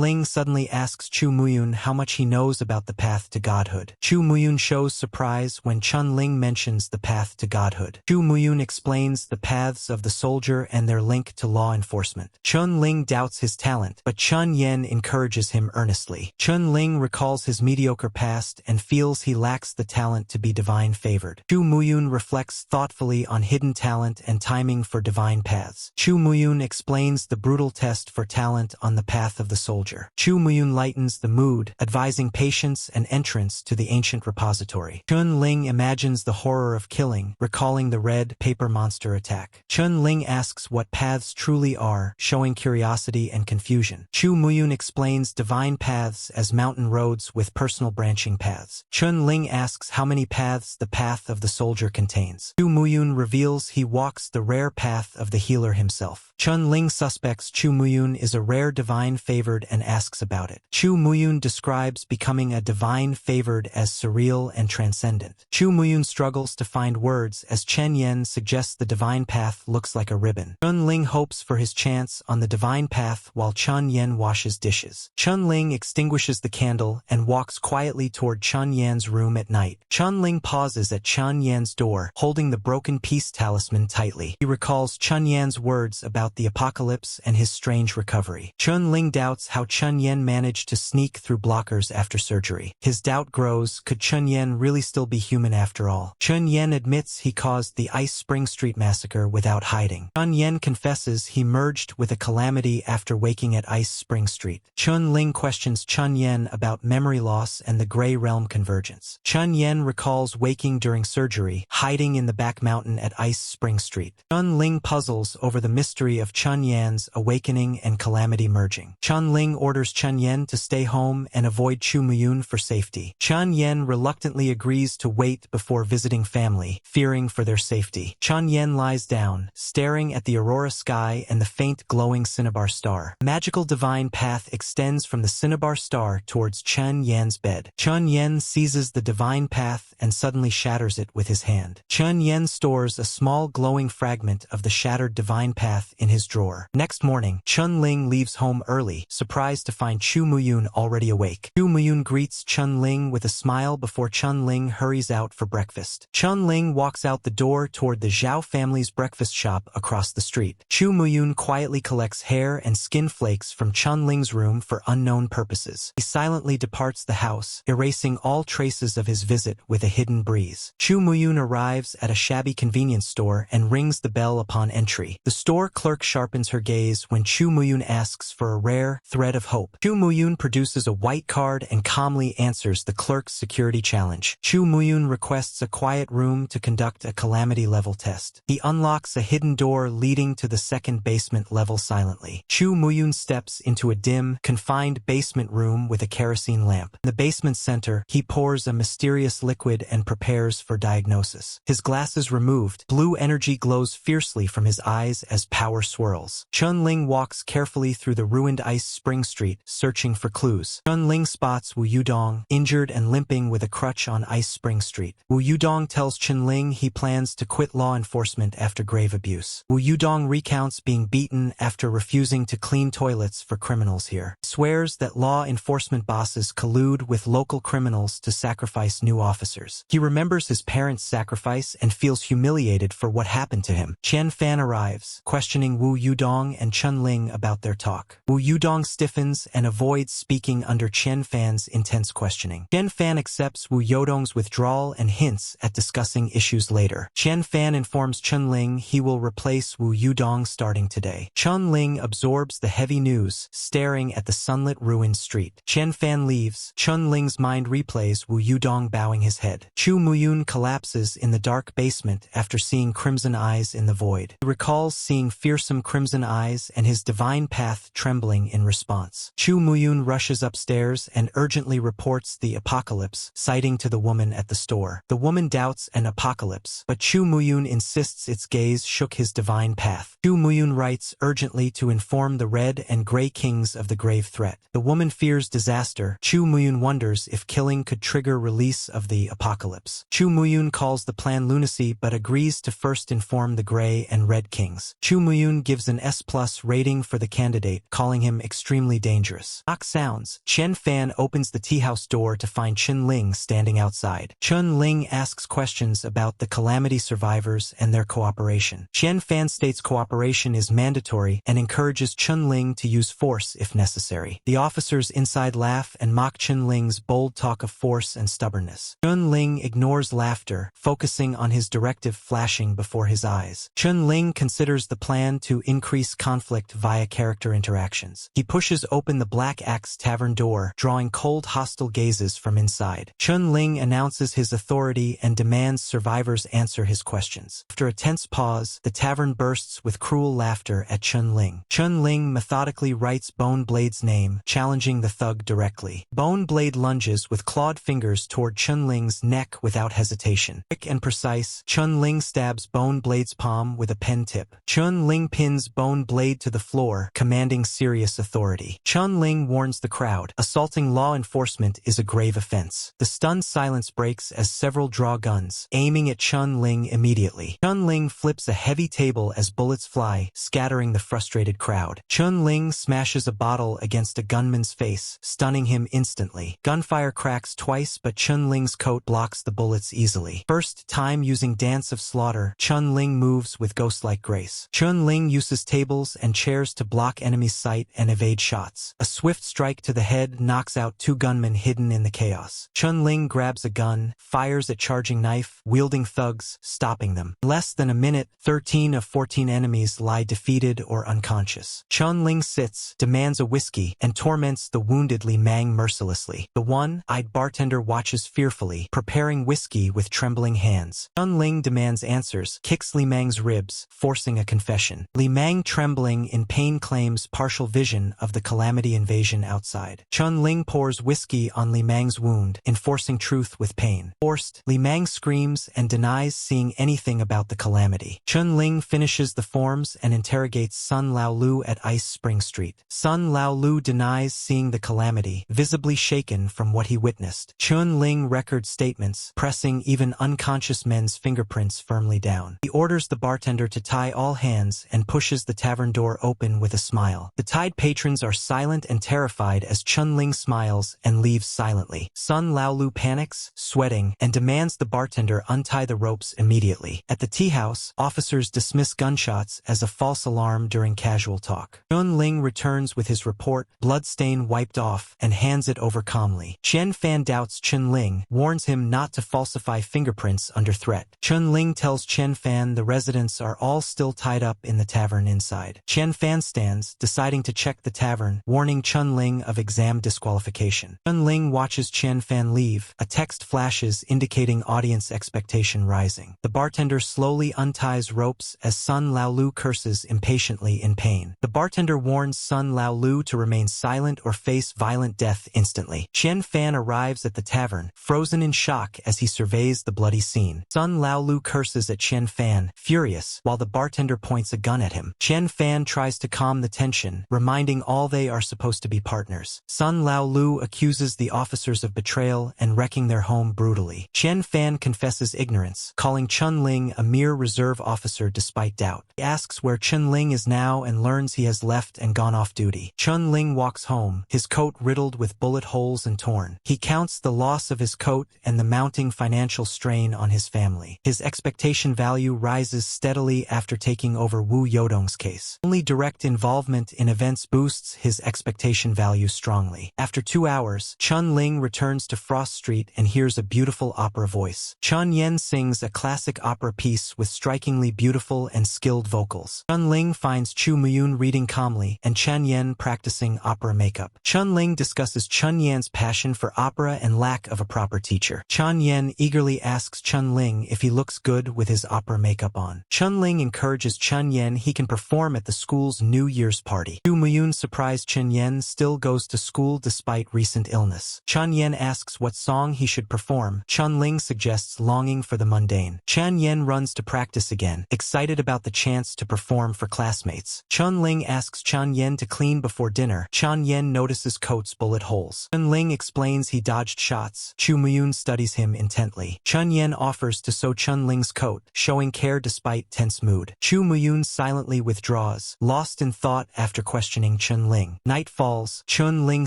Ling suddenly asks Chu Muyun how much he knows about the path to godhood. Chu Muyun shows surprise when Chen Ling mentions the path to godhood. Chu Muyun explains the paths of the soldier and their link to law enforcement. Chen Ling doubts his talent, but Chen Yen encourages him earnestly. Chen Ling recalls his mediocre past and feels he lacks the talent to be divine favored. Chu Muyun reflects thoughtfully on hidden talent and timing for divine paths. Chu Muyun explains the brutal test for talent on the path of the soldier. Chu Muyun lightens the mood, advising patience and entrance to the ancient repository. Chen Ling imagines the horror of killing, recalling the red paper monster attack. Chen Ling asks what paths truly are, showing curiosity and confusion. Chu Muyun explains divine paths as mountain roads with personal branching paths. Chen Ling asks how many paths the path of the soldier contains. Chu Muyun reveals he walks the rare path of the healer himself. Chen Ling suspects Chu Muyun is a rare divine favored and asks about it. Chu Muyun describes becoming a divine favored as surreal and transcendent. Chu Muyun struggles to find words as Chen Yen suggests the divine path looks like a ribbon. Chen Ling hopes for his chance on the divine path while Chen Yen washes dishes. Chen Ling extinguishes the candle and walks quietly toward Chen Yan's room at night. Chen Ling pauses at Chen Yan's door, holding the broken peace talisman tightly. He recalls Chen Yan's words about the apocalypse and his strange recovery. Chen Ling doubts how Chen Yen managed to sneak through blockers after surgery. His doubt grows, could Chen Yen really still be human after all? Chen Yen admits he caused the Ice Spring Street massacre without hiding. Chen Yen confesses he merged with a calamity after waking at Ice Spring Street. Chen Ling questions Chen Yen about memory loss and the Gray Realm convergence. Chen Yen recalls waking during surgery, hiding in the back mountain at Ice Spring Street. Chen Ling puzzles over the mystery of Chen Yan's awakening and calamity merging. Chen Ling orders Chen Yen to stay home and avoid Chu Muyun for safety. Chen Yen reluctantly agrees to wait before visiting family, fearing for their safety. Chen Yen lies down, staring at the aurora sky and the faint glowing cinnabar star. A magical divine path extends from the cinnabar star towards Chen Yan's bed. Chen Yen seizes the divine path and suddenly shatters it with his hand. Chen Yen stores a small glowing fragment of the shattered divine path in his drawer. Next morning, Chen Ling leaves home early, surprised to find Chu Muyun already awake. Chu Muyun greets Chen Ling with a smile before Chen Ling hurries out for breakfast. Chen Ling walks out the door toward the Zhao family's breakfast shop across the street. Chu Muyun quietly collects hair and skin flakes from Chen Ling's room for unknown purposes. He silently departs the house, erasing all traces of his visit with a hidden breeze. Chu Muyun arrives at a shabby convenience store and rings the bell upon entry. The store clerk sharpens her gaze when Chu Muyun asks for a rare thread of hope. Chu Muyun produces a white card and calmly answers the clerk's security challenge. Chu Muyun requests a quiet room to conduct a calamity level test. He unlocks a hidden door leading to the second basement level silently. Chu Muyun steps into a dim, confined basement room with a kerosene lamp. In the basement center, he pours a mysterious liquid and prepares for diagnosis. His glasses removed, blue energy glows fiercely from his eyes as power swirls. Chen Ling walks carefully through the ruined Ice Spring Street, searching for clues. Chen Ling spots Wu Yudong, injured and limping with a crutch on Ice Spring Street. Wu Yudong tells Chen Ling he plans to quit law enforcement after grave abuse. Wu Yudong recounts being beaten after refusing to clean toilets for criminals here. He swears that law enforcement bosses collude with local criminals to sacrifice new officers. He remembers his parents' sacrifice and feels humiliated for what happened to him. Qian Fan arrives, questioning Wu Yudong and Chen Ling about their talk. Wu Yudong stiffens and avoids speaking under Qian Fan's intense questioning. Qian Fan accepts Wu Yudong's withdrawal and hints at discussing issues later. Qian Fan informs Chen Ling he will replace Wu Yudong starting today. Chen Ling absorbs the heavy news, staring at the sunlit ruined street. Qian Fan leaves. Chen Ling's mind replays Wu Yudong bowing his head. head. Chu Muyun collapses in the dark basement after seeing crimson eyes in the void. He recalls seeing fearsome crimson eyes and his divine path trembling in response. Chu Muyun rushes upstairs and urgently reports the apocalypse, citing to the woman at the store. The woman doubts an apocalypse, but Chu Muyun insists its gaze shook his divine path. Chu Muyun writes urgently to inform the Red and Gray Kings of the grave threat. The woman fears disaster. Chu Muyun wonders if killing could trigger release of the apocalypse. Chu Muyun calls the plan lunacy but agrees to first inform the Gray and Red Kings. Chu Muyun gives an S+ rating for the candidate, calling him extremely dangerous. Knock sounds. Chen Fan opens the tea house door to find Chen Ling standing outside. Chen Ling asks questions about the calamity survivors and their cooperation. Chen Fan states cooperation is mandatory and encourages Chen Ling to use force if necessary. The officers inside laugh and mock Chen Ling's bold talk of force and stubbornness. Chen Ling ignores laughter, focusing on his directive flashing before his eyes. Chen Ling considers the plan to increase conflict via character interactions. He pushes open the Black Axe Tavern door, drawing cold hostile gazes from inside. Chen Ling announces his authority and demands survivors answer his questions. After a tense pause, the tavern bursts with cruel laughter at Chen Ling. Chen Ling methodically writes Bone Blade's name, challenging the thug directly. Bone Blade lunges with clawed fingers toward Chen Ling's neck without hesitation. Quick and precise, Chen Ling stabs Bone Blade's palm with a pen tip. Chen Ling pins Bone Blade to the floor, commanding serious authority. Chen Ling warns the crowd, assaulting law enforcement is a grave offense. The stunned silence breaks as several draw guns, aiming at Chen Ling immediately. Chen Ling flips a heavy table as bullets fly, scattering the frustrated crowd. Chen Ling smashes a bottle against a gunman's face, stunning him instantly. Gunfire cracks twice, but Chen Ling's coat blocks the bullets easily. First time using Dance of Slaughter, Chen Ling moves with ghost-like grace. Chen Ling uses tables and chairs to block enemy's sight and evade shots. A swift strike to the head knocks out two gunmen hidden in the chaos. Chen Ling grabs a gun, fires at charging knife-wielding thugs, stopping them. In less than a minute, 13 of 14 enemies lie defeated or unconscious. Chen Ling sits, demands a whiskey, and torments the wounded Li Mang mercilessly. The one-eyed bartender watches fearfully, preparing whiskey with trembling hands. Chen Ling demands answers, kicks Li Mang's ribs, forcing a confession. Li Mang, trembling in pain, claims partial vision of the calamity invasion outside. Chen Ling pours whiskey on Li Mang's wound, enforcing truth with pain. Forced, Li Mang screams and denies seeing anything about the calamity. Chen Ling finishes the forms and interrogates Sun Lao Lu at Ice Spring Street. Sun Lao Lu denies seeing the calamity, visibly shaken from what he witnessed. Chen Ling records statements, pressing even unconscious men's fingerprints firmly down. He orders the bartender to tie all hands and pushes the tavern door open with a smile. The tied patrons are silent and terrified as Chen Ling smiles and leaves silently. Sun Lao Lu panics, sweating, and demands the bartender untie the ropes immediately. At the tea house, officers dismiss gunshots as a false alarm during casual talk. Chen Ling returns with his report, bloodstain wiped off, and hands it over calmly. Chen Fan doubts Chen Ling, warns him not to falsify fingerprints under threat. Chen Ling tells Chen Fan the residents are all still tied up in the tavern inside. Chen Fan stands, deciding to check the tavern, warning Chen Ling of exam disqualification. Chen Ling watches Chen Fan leave. A text flashes indicating audience expectation rising. The bartender slowly unties ropes as Sun Lao Lu curses impatiently in pain. The bartender warns Sun Lao Lu to remain silent or face violent death instantly. Chen Fan arrives at the tavern, frozen in shock as he surveys the bloody scene. Sun Lao Lu curses at Chen Fan, furious, while the bartender points a gun at him. Chen Fan tries to calm the tension, reminding all they are supposed to be partners. Sun Lao Lu accuses the officers of betrayal and wrecking their home brutally. Chen Fan confesses ignorance, calling Chen Ling a mere reserve officer despite doubt. He asks where Chen Ling is now and learns he has left and gone off duty. Chen Ling walks home, his coat riddled with bullet holes and torn. He counts the loss of his coat and the mounting financial strain on his family. His expectation value rises steadily after taking over Wu Yodong's case. Only direct involvement in events boosts his expectation value strongly. After 2 hours, Chen Ling returns to Frost Street and hears a beautiful opera voice. Chen Yen sings a classic opera piece with strikingly beautiful and skilled vocals. Chen Ling finds Chu Muyun reading calmly and Chen Yen practicing opera makeup. Chen Ling discusses Chen Yan's passion for opera and lack of a proper teacher. Chen Yen eagerly asks Chen Ling if he looks good with his opera makeup on. Chen Ling encourages Chen Yen he can perform at the school's New Year's party. Chu Muyun, surprised Chen Yen still goes to school despite recent illness. Chen Yen asks what song he should perform. Chen Ling suggests Longing for the Mundane. Chen Yen runs to practice again, excited about the chance to perform for classmates. Chen Ling asks Chen Yen to clean before dinner. Chen Yen notices coat's bullet holes. Chen Ling explains he dodged shots. Chu Muyun studies him intently. Chen Yen offers to sew Chen Ling's coat, showing care despite tense mood. Chu Muyun silently withdraws, lost in thought after questioning Chen Ling. Night falls. Chen Ling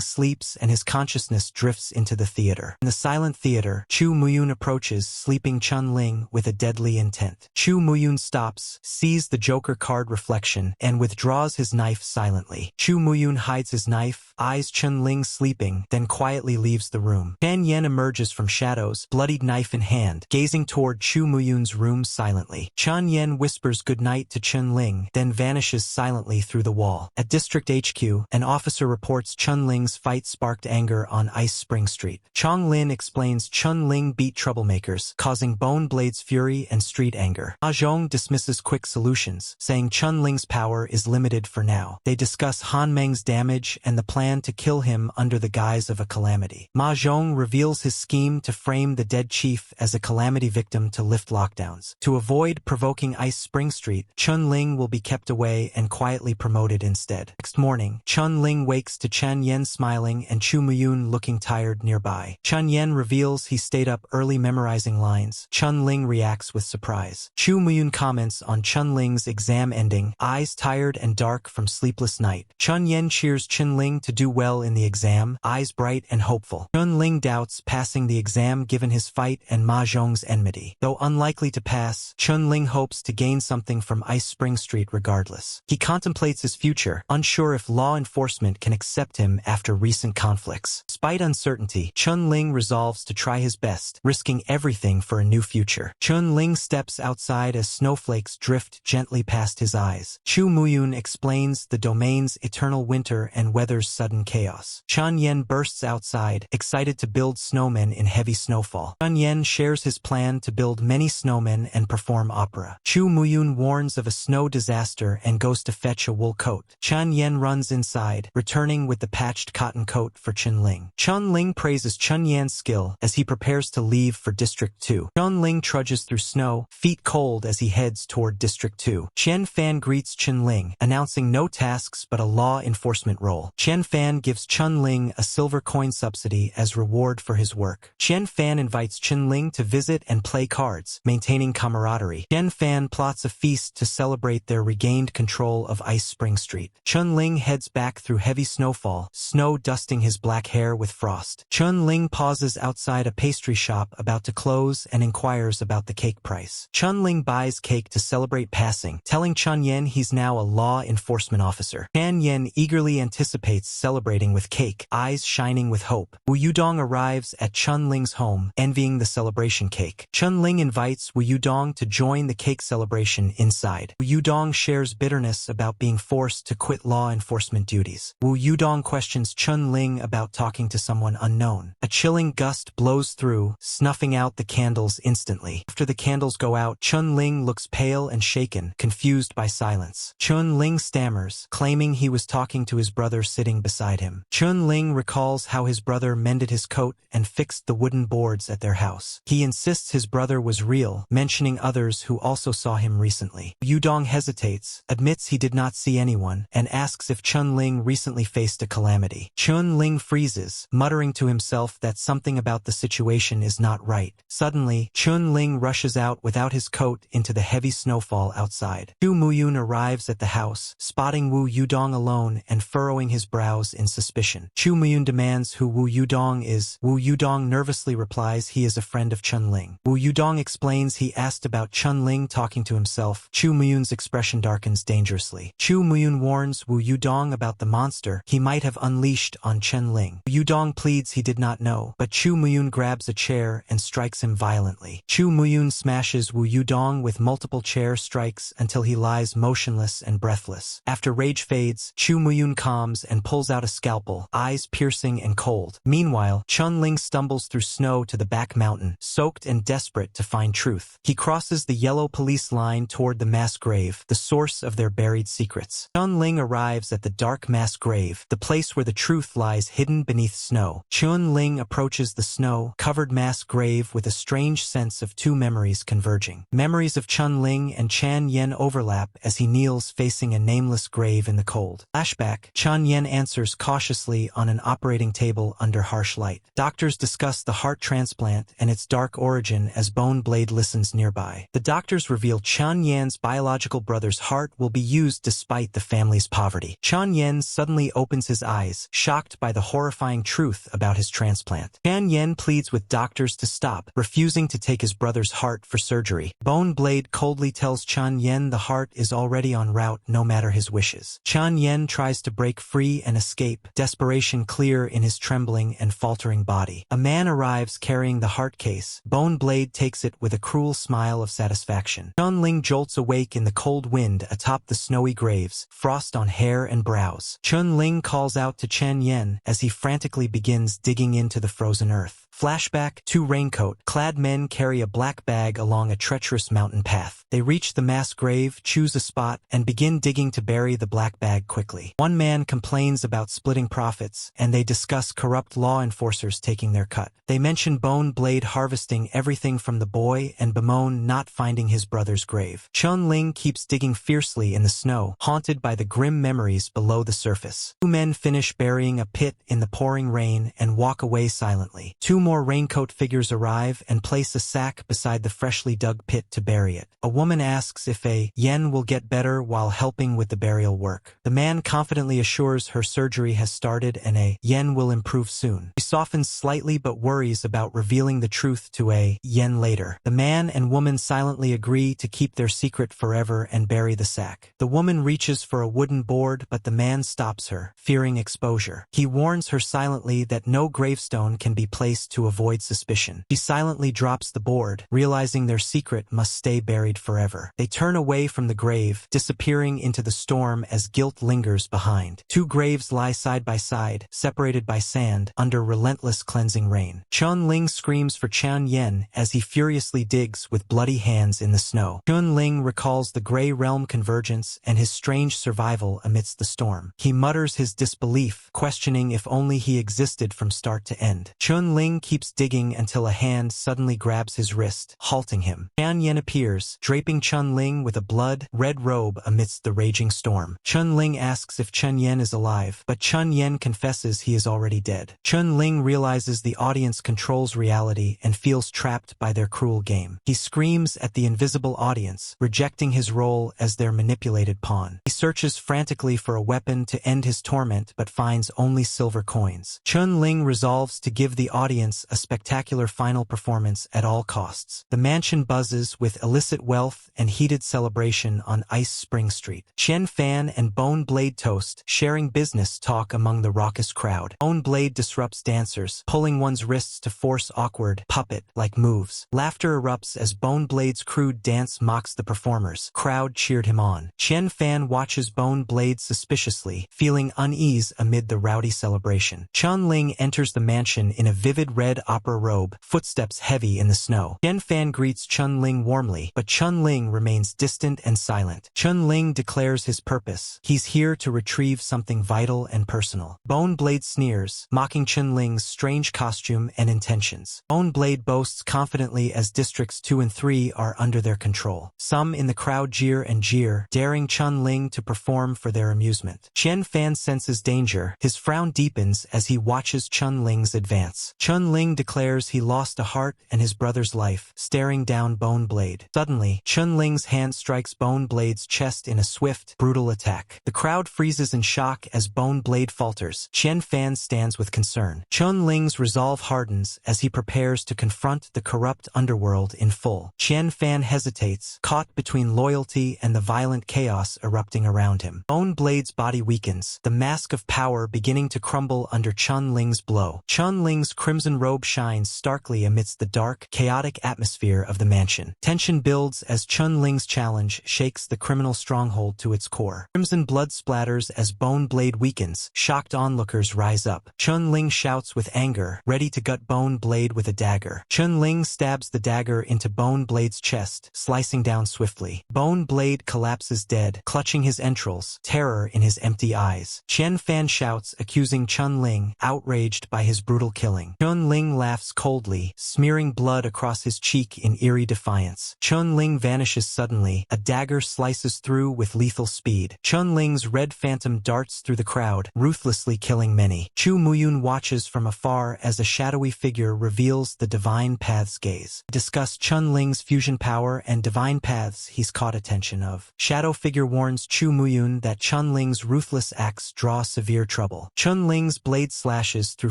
sleeps and his consciousness drifts into the theater. In the silent theater, Chu Muyun approaches sleeping Chen Ling with a deadly intent. Chu Muyun stops, sees the Joker card reflection, and withdraws his knife silently. Chu Muyun hides his knife, eyes Chen Ling sleeping, then quietly leaves the room. Chen Yen emerges from shadows, bloodied knife in hand, gazing toward Chu Muyun's room silently. Chen Yen whispers goodnight to Chen Ling, then vanishes silently through the wall. At District HQ, an officer reports Chen Ling's fight sparked anger on Ice Spring Street. Chong Lin explains Chen Ling beat troublemakers, causing Bone Blade's fury and street anger. Ma Zhong dismisses quick solutions, saying Chen Ling's power is limited for now. They discuss Han Meng's damage and the plan to kill him under the guise of a calamity. Ma Zhong reveals his scheme to frame the dead chief as a calamity victim to lift lockdowns. To avoid provoking Ice Spring Street, Chen Ling will be kept away and quietly promoted instead. Next morning, Chen Ling wakes to Chen Yen smiling and Chu Muyun looking tired nearby. Chen Yen reveals he stayed up early memorizing lines. Chen Ling reacts with surprise. Chu Muyun comments on Chen Ling's exam ending, eyes tired and dark from sleepless night. Chen Yen cheers Chen Ling to do well in the exam, eyes bright and hopeful. Chen Ling doubts passing the exam given his fight and Ma Zhong's enmity. Though unlikely to pass, Chen Ling hopes to gain something from Ice Spring Street regardless. He contemplates his future, unsure if law enforcement can accept him after recent conflicts. Despite uncertainty, Chen Ling resolves to try his best, risking everything for a new future. Chen Ling steps outside as snowflakes drift gently past his eyes. Chu Muyun explains the domain's eternal winter and weather's sudden chaos. Chen Yen bursts outside, excited to build snowmen in heavy snowfall. Chen Yen shares his plan to build many snowmen and perform opera. Chu Muyun warns of a snow disaster and goes to fetch a wool coat. Chen Yen runs inside, returning with the patched cotton coat for Chen Ling. Chen Ling praises Chen Yan's skill as he prepares to leave for District 2. Chen Ling trudges through snow, feet cold as he heads toward District 2. Chen Fan greets Chen Ling, announcing no tasks but a law enforcement role. Chen Fan gives Chen Ling a silver coin subsidy as reward for his work. Chen Fan invites Chen Ling to visit and play cards, maintaining camaraderie. Chen Fan plots a feast to celebrate their regained control of Ice Spring Street. Chen Ling heads back through heavy snowfall, snow dusting his black hair with frost. Chen Ling pauses outside a pastry shop about to close and inquires about the cake price. Chen Ling buys cake to celebrate passing, telling Chen Yen he's now a law enforcement officer. Chen Yen eagerly anticipates celebrating with cake, eyes shining with hope. Wu Yudong arrives at Chen Ling's home, envying the celebration cake. Chen Ling invites Wu Yudong to join the cake celebration inside. Wu Yudong shares bitterness about being forced to quit law enforcement duties. Wu Yudong questions Chen Ling about talking to someone unknown. A chilling gust blows through, snuffing out the candles instantly. After the candles go out, Chen Ling looks pale and shaken, confused by silence. Chen Ling stammers, claiming he was talking to his brother sitting beside him. Chen Ling recalls how his brother mended his coat and fixed the wooden boards at their house. He insists his brother was real, mentioning others who also saw him recently. Yudong hesitates, admits he did not see anyone, and asks if Chen Ling recently faced a calamity. Chen Ling freezes, muttering to himself that something about the situation is not right. Suddenly, Chen Ling rushes out without his coat into the heavy snowfall outside. Chu Muyun arrives at the house, spotting Wu Yudong alone and furrowing his brows in suspicion. Chu Muyun demands who Wu Yudong is. Wu Yudong nervously replies he is a friend of Chen Ling. Wu Yudong explains he asked about Chen Ling talking to himself. Chu Muyun's expression darkens dangerously. Chu Muyun warns Wu Yudong about the monster he might have unleashed on Chen Ling. Wu Yudong pleads he did not know, but Chu Muyun grabs a chair and strikes him violently. Chu Muyun smashes Wu Yudong with multiple chair strikes until he lies motionless and breathless. After rage fades, Chu Muyun calms and pulls out a scalpel, eyes piercing and cold. Meanwhile, Chen Ling stumbles through snow snow to the back mountain, soaked and desperate to find truth. He crosses the yellow police line toward the mass grave, the source of their buried secrets. Chen Ling arrives at the dark mass grave, the place where the truth lies hidden beneath snow. Chen Ling approaches the snow-covered mass grave with a strange sense of two memories converging. Memories of Chen Ling and Chan Yen overlap as he kneels facing a nameless grave in the cold. Flashback, Chen Yen answers cautiously on an operating table under harsh light. Doctors discuss the heart transplant and its dark origin as Bone Blade listens nearby. The doctors reveal Chen Yan's biological brother's heart will be used despite the family's poverty. Chen Yen suddenly opens his eyes, shocked by the horrifying truth about his transplant. Chan Yen pleads with doctors to stop, refusing to take his brother's heart for surgery. Bone Blade coldly tells Chen Yen the heart is already en route no matter his wishes. Chen Yen tries to break free and escape, desperation clear in his trembling and faltering body. A man arrives carrying the heart case. Bone Blade takes it with a cruel smile of satisfaction. Chen Ling jolts awake in the cold wind atop the snowy graves, frost on hair and brows. Chen Ling calls out to Chen Yen as he frantically begins digging into the frozen earth. Flashback, two raincoat-clad men carry a black bag along a treacherous mountain path. They reach the mass grave, choose a spot, and begin digging to bury the black bag quickly. One man complains about splitting profits, and they discuss corrupt law enforcers taking their cut. They mention Bone Blade harvesting everything from the boy and bemoan not finding his brother's grave. Chen Ling keeps digging fiercely in the snow, haunted by the grim memories below the surface. Two men finish burying a pit in the pouring rain and walk away silently. Two more raincoat figures arrive and place a sack beside the freshly dug pit to bury it. A woman asks if a yen will get better while helping with the burial work. The man confidently assures her surgery has started and a yen will improve soon. She softens slightly but worries about revealing the truth to a yen later. The man and woman silently agree to keep their secret forever and bury the sack. The woman reaches for a wooden board but the man stops her, fearing exposure. He warns her silently that no gravestone can be placed to avoid suspicion. She silently drops the board, realizing their secret must stay buried forever. They turn away from the grave, disappearing into the storm as guilt lingers behind. Two graves lie side by side, separated by sand, under relentless cleansing rain. Chen Ling screams for Chen Yen as he furiously digs with bloody hands in the snow. Chen Ling recalls the Grey Realm convergence and his strange survival amidst the storm. He mutters his disbelief, questioning if only he existed from start to end. Chen Ling keeps digging until a hand suddenly grabs his wrist, halting him. Chen Yen appears, draping Chen Ling with a blood-red robe amidst the raging storm. Chen Ling asks if Chen Yen is alive, but Chen Yen confesses he is already dead. Chen Ling realizes the audience controls reality and feels trapped by their cruel game. He screams at the invisible audience, rejecting his role as their manipulated pawn. He searches frantically for a weapon to end his torment but finds only silver coins. Chen Ling resolves to give the audience a spectacular final performance at all costs. The mansion buzzes with illicit wealth and heated celebration on Ice Spring Street. Chen Fan and Bone Blade toast, sharing business talk among the raucous crowd. Bone Blade disrupts dancers, pulling one's wrists to force awkward, puppet-like moves. Laughter erupts as Bone Blade's crude dance mocks the performers. Crowd cheered him on. Chen Fan watches Bone Blade suspiciously, feeling unease amid the rowdy celebration. Chen Ling enters the mansion in a vivid red opera robe, footsteps heavy in the snow. Chen Fan greets Chen Ling warmly, but Chen Ling remains distant and silent. Chen Ling declares his purpose. He's here to retrieve something vital and personal. Bone Blade sneers, mocking Chen Ling's strange costume and intentions. Bone Blade boasts confidently as Districts 2 and 3 are under their control. Some in the crowd jeer and jeer, daring Chen Ling to perform for their amusement. Chen Fan senses danger. His frown deepens as he watches Chen Ling's advance. Chen Ling declares he lost a heart and his brother's life, staring down Bone Blade. Suddenly, Chen Ling's hand strikes Bone Blade's chest in a swift, brutal attack. The crowd freezes in shock as Bone Blade falters. Chen Fan stands with concern. Chen Ling's resolve hardens as he prepares to confront the corrupt underworld in full. Chen Fan hesitates, caught between loyalty and the violent chaos erupting around him. Bone Blade's body weakens, the mask of power beginning to crumble under Chen Ling's blow. Chen Ling's crimson robe shines starkly amidst the dark, chaotic atmosphere of the mansion. Tension builds as Chen Ling's challenge shakes the criminal stronghold to its core. Crimson blood splatters as Bone Blade weakens. Shocked onlookers rise up. Chen Ling shouts with anger, ready to gut Bone Blade with a dagger. Chen Ling stabs the dagger into Bone Blade's chest, slicing down swiftly. Bone Blade collapses dead, clutching his entrails, terror in his empty eyes. Chen Fan shouts, accusing Chen Ling, outraged by his brutal killing. Chen Ling laughs coldly, smearing blood across his cheek in eerie defiance. Chen Ling vanishes suddenly, a dagger slices through with lethal speed. Chen Ling's red phantom darts through the crowd, ruthlessly killing many. Chu Muyun watches from afar as a shadowy figure reveals the Divine Path's gaze. Discuss Chen Ling's fusion power and Divine Paths he's caught attention of. Shadow figure warns Chu Muyun that Chen Ling's ruthless acts draw severe trouble. Chen Ling's blade slashes through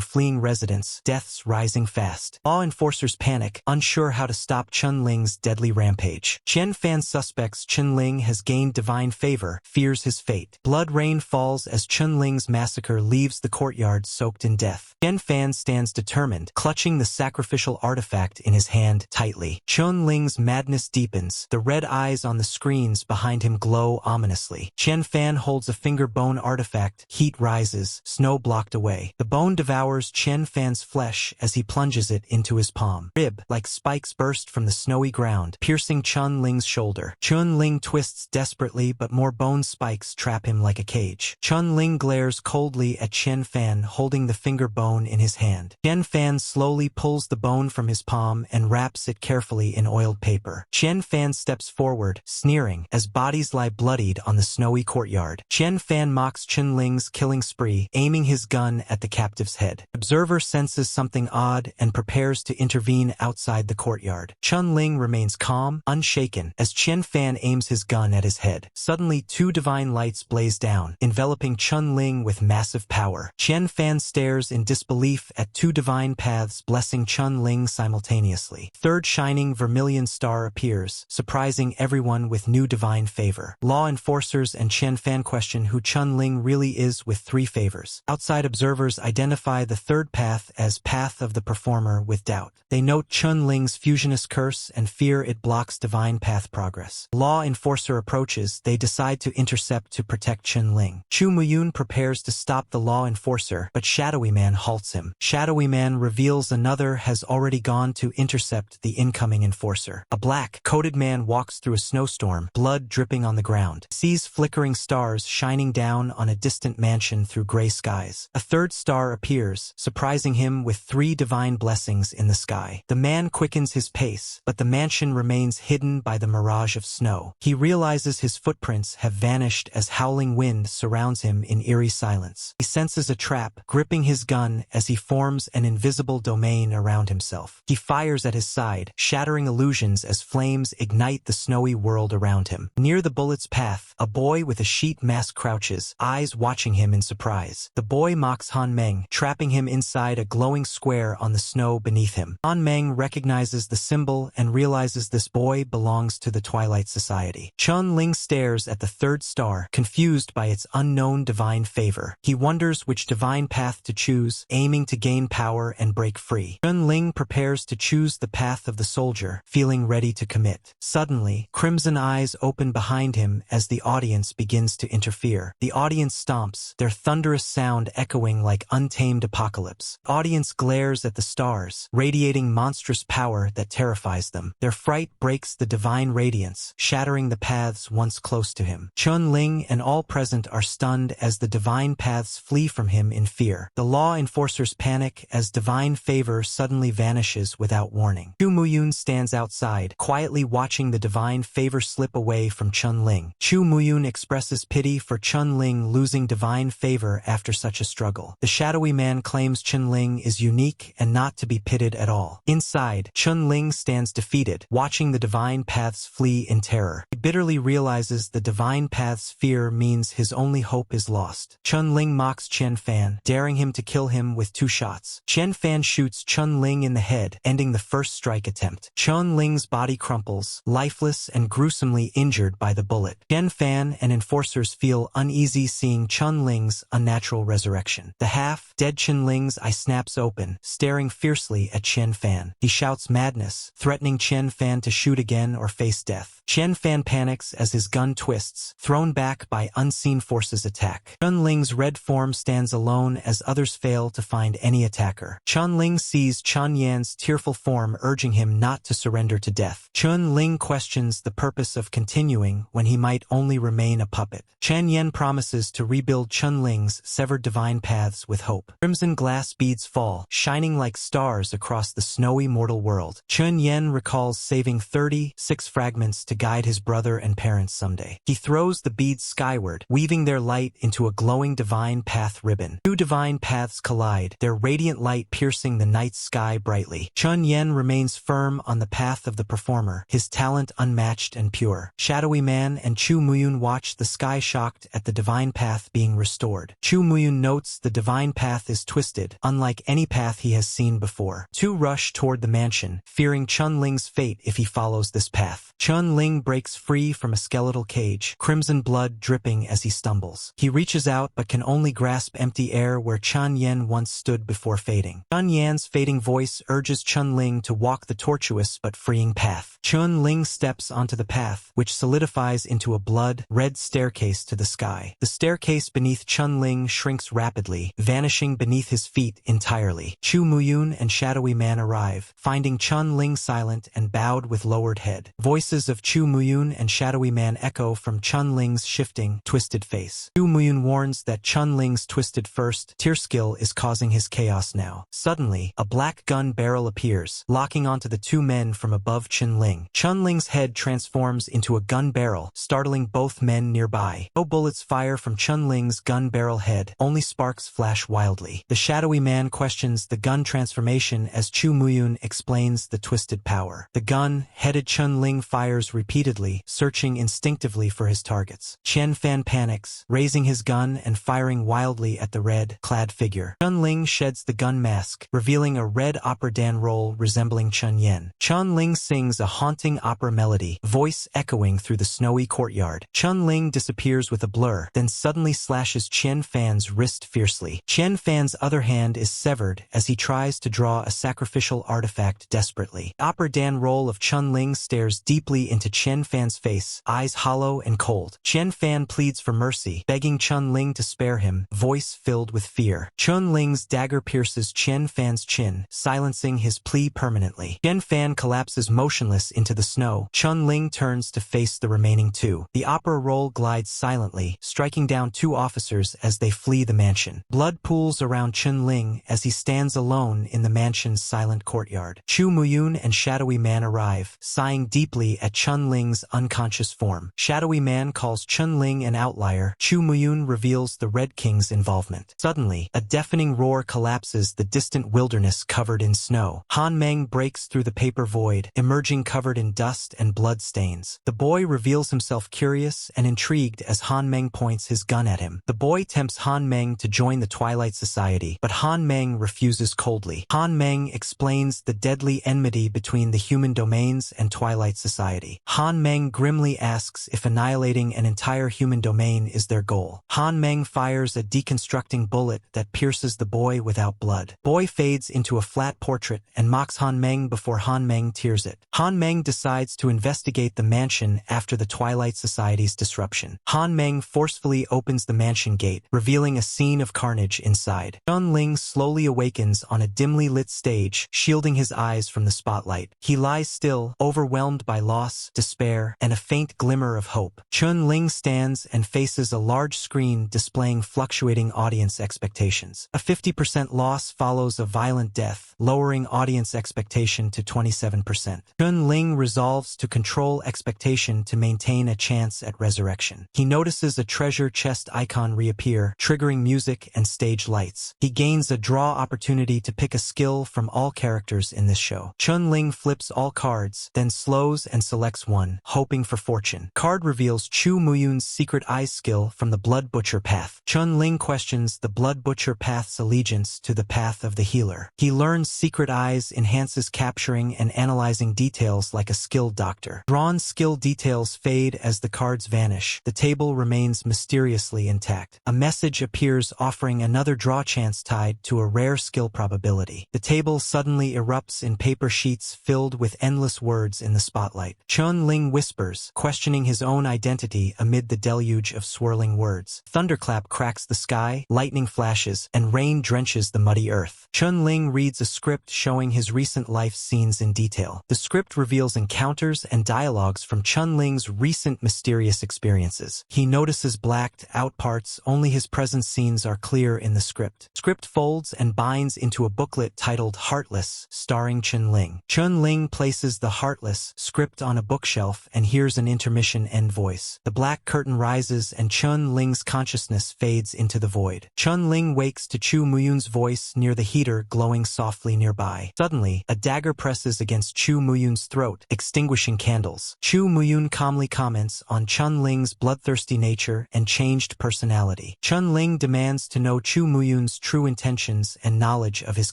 fleeing residents, deaths rising fast. Law enforcers panic, unsure how to stop Chen Ling's deadly rampage. Chen Fan suspects Chen Ling has gained divine favor, fears his fate. Blood rain falls as Chen Ling's massacre leaves the courtyard soaked in death. Chen Fan stands determined, clutching the sacrificial artifact in his hand tightly. Chen Ling's madness deepens, the red eyes on the screens behind him glow ominously. Chen Fan holds a finger bone artifact, heat rises, snow blocked away. The bone devours Chen Fan's flesh as he plunges it into his palm. Rib, like spikes, burst from the snowy ground, piercing Chen Ling's shoulder. Chen Ling twists desperately, but more bone spikes trap him like a cage. Chen Ling glares coldly at Chen Fan, holding the finger bone in his hand. Chen Fan slowly pulls the bone from his palm and wraps it carefully in oiled paper. Chen Fan steps forward, sneering, as bodies lie bloodied on the snowy courtyard. Chen Fan mocks Chen Ling's killing spree, aiming his gun at the captive's head. Observer senses something odd and prepares to intervene outside the courtyard. Chen Ling remains calm, unshaken, as Chen Fan aims his gun at his head. Suddenly, two divine lights blaze down, enveloping Chen Ling with massive power. Chen Fan stares in disbelief at two divine paths blessing Chen Ling simultaneously. Third shining vermilion star appears, surprising everyone with new divine favor. Law enforcers and Chen Fan question who Chen Ling really is with three favors. Outside observers identify the third path as Path of the Performer with doubt. They note Chen Ling's fusionist curse and fear it blocks divine path progress. Law enforcer approaches, they decide to intercept to protect Chen Ling. Chu Muyun prepares to stop the law enforcer, but Shadowy Man halts him. Shadowy Man reveals another has already gone to intercept the incoming enforcer. A black-coated man walks through a snowstorm, blood dripping on the ground. Sees flickering stars shining down on a distant mansion through gray skies. A third star appears, surprising him with three divine blessings in the sky. The man quickens his pace, but the mansion remains hidden by the mirage of snow. He realizes his footprints have vanished as howling wind surrounds him in eerie silence. He senses a trap, gripping his gun as he forms an invisible domain around himself. He fires at his side, shattering illusions as flames ignite the snowy world around him. Near the bullet's path, a boy with a sheet mask crouches, eyes watching him in surprise. The boy mocks Han Meng, trapping him inside a glowing square on the snow beneath him. Han Meng recognizes the symbol and realizes this boy belongs to the Twilight Society. Chen Ling stares at the third star, confused by its unknown divine favor. He wonders which divine path to choose, aiming to gain power and break free. Chen Ling prepares to choose the path of the soldier, feeling ready to commit. Suddenly, crimson eyes open behind him as the audience begins to interfere. The audience stomps, their thunderous sound echoing like untamed apocalypse. The audience glares at the stars, radiating monstrous power that terrifies them. Their fright breaks the divine radiance, shattering the paths once close to him. Chen Ling and all present are stunned as the divine paths flee from him in fear. The law enforcers panic as divine favor suddenly vanishes without warning. Chu Muyun stands outside, quietly watching the divine favor slip away from Chen Ling. Chu Muyun expresses pity for Chen Ling losing divine favor after such a struggle. The shadowy man claims Chen Ling is unique and not to be pitied at all. Inside, Chen Ling stands defeated, watching the divine paths flee in terror. He bitterly realizes the divine path's fear means his only hope is lost. Chen Ling mocks Chen Fan, daring him to kill him with 2 shots. Chen Fan shoots Chen Ling in the head, ending the first strike attempt. Chen Ling's body crumples, lifeless and gruesomely injured by the bullet. Chen Fan and enforcers feel uneasy seeing Chen Ling's unnatural resurrection. The half-dead Chen Ling's eye snaps open, staring fiercely at Chen Fan. He shouts madness, threatening Chen Fan to shoot again or face death. Chen Fan panics as his gun twists, thrown back by unseen forces attack. Chen Ling's red form stands alone as others fail to find any attacker. Chen Chen Ling sees Chen Yan's tearful form urging him not to surrender to death. Chen Ling questions the purpose of continuing when he might only remain a puppet. Chen Yan promises to rebuild Chen Ling's severed divine paths with hope. Crimson glass beads fall, shining like stars across the snowy mortal world. Chen Yan recalls saving 36 fragments to guide his brother and parents someday. He throws the beads skyward, weaving their light into a glowing divine path ribbon. Two divine paths collide, their radiant light piercing the night sky brightly. Chen Yan remains firm on the path of the performer, his talent unmatched and pure. Shadowy Man and Chu Muyun watch the sky shocked at the divine path being restored. Chu Muyun notes the divine path is twisted, unlike any path he has seen before. Two rush toward the mansion, fearing Chen Ling's fate if he follows this path. Chen Ling breaks free from a skeletal cage, crimson blood dripping as he stumbles. He reaches out but can only grasp empty air where Chen Yan once stood before fading. Chen Yan's fading voice urges Chen Ling to walk the tortuous but freeing path. Chen Ling steps onto the path, which solidifies into a blood-red staircase to the sky. The staircase beneath Chen Ling shrinks rapidly, vanishing beneath his feet entirely. Chu Muyun and Shadowy Man arrive, finding Chen Ling silent and bowed with lowered head. Voices of Chu Muyun and Shadowy Man echo from Chen Ling's shifting, twisted face. Chu Muyun warns that Chen Ling's twisted first tear skill is causing his chaos now. Suddenly, a black gun barrel appears, locking onto the two men from above Chen Ling. Chen Ling's head transforms into a gun barrel, startling both men nearby. No bullets fire from Chen Ling's gun barrel head, only sparks flash wildly. The Shadowy Man questions the gun transformation as Chu Muyun explains the twisted power. The gun-headed Chen Ling fires repeatedly, searching instinctively for his targets. Chen Fan panics, raising his gun and firing wildly at the red-clad figure. Chen Ling sheds the gun mask, revealing a red opera dan roll resembling Chen Yan. Chen Ling sings a haunting opera melody, voice echoing through the snowy courtyard. Chen Ling disappears with a blur, then suddenly slashes Chen Fan's wrist fiercely. Chen Fan's other hand is severed as he tries to draw a sacrificial artifact desperately. Opera dan roll of Chen Ling stares deeply into Chen Fan's face, eyes hollow and cold. Chen Fan pleads for mercy, begging Chen Ling to spare him, voice filled with fear. Chen Ling's dagger pierces Chen Fan's chin, silencing his plea permanently. Chen Fan collapses motionless into the snow. Chen Ling turns to face the remaining two. The opera roll glides silently, striking down two officers as they flee the mansion. Blood pools around Chen Ling as he stands alone in the mansion's silent courtyard. Chu Muyun and Shadowy Man arrive, sighing deeply at Chen Ling's unconscious form. Shadowy Man calls Chen Ling an outlier. Chu Muyun reveals the Red King's involvement. Suddenly, a deafening roar collapses the distant wilderness covered in snow. Han Meng breaks through the paper void, emerging covered in dust and blood stains. The boy reveals himself curious and intrigued as Han Meng points his gun at him. The boy tempts Han Meng to join the Twilight Society, but Han Meng refuses coldly. Han Meng explains the deadly enmity between the human domains and Twilight Society. Han Meng grimly asks if annihilating an entire human domain is their goal. Han Meng fires a deconstructing bullet that pierces the boy without blood. Boy fades into a flat portrait and mocks Han Meng before Han Meng tears it. Han Meng decides to investigate the mansion after the Twilight Society's disruption. Han Meng forcefully opens the mansion gate, revealing a scene of carnage inside. Chen Ling slowly awakens on a dimly lit stage, shielding his eyes from the spotlight. He lies still, overwhelmed by loss, despair, and a faint glimmer of hope. Chen Ling stands and faces a large screen displaying fluctuating audience expectations. A 50% loss follows a violent death, lowering audience expectation to 27%. Chen Ling resolves to control expectation to maintain a chance at resurrection. He notices a treasure chest icon reappear, triggering music and stage lights. He gains a draw opportunity to pick a skill from all characters in this show. Chen Ling flips all cards, then slows and selects one, hoping for fortune. Card reveals Chu Muyun's secret eyes skill from the Blood Butcher path. Chen Ling questions the Blood Butcher path's allegiance to the path of the healer. He learns secret eyes enhances capturing and analyzing details like a skilled doctor. Drawn skill details fade as the cards vanish. The table remains mysteriously intact. A message appears offering another draw chance tied to a rare skill probability. The table suddenly erupts in paper sheets filled with endless words in the spotlight. Chen Ling whispers, questioning his own identity amid the deluge of swirling words. Thunderclap cracks the sky, lightning flashes, and rain drenches the muddy earth. Chen Ling reads a script showing his recent life scenes in detail. The script reveals encounters and dialogues from Chen Ling's recent mysterious experiences. He notices blacked out parts, only his present scenes are clear in the script. Script folds and binds into a booklet titled Heartless, starring Chen Ling. Chen Ling places the Heartless script on a bookshelf and hears an intermission end voice. The black curtain rises and Chen Ling's consciousness fades into the void. Chen Ling wakes to Chu Muyun's voice near the heater glowing softly nearby. Suddenly, a dagger presses against Chu Muyun's throat, extinguishing candles. Chu Muyun calmly comments on Chen Ling's bloodthirsty nature and changed personality. Chen Ling demands to know Chu Muyun's true intentions and knowledge of his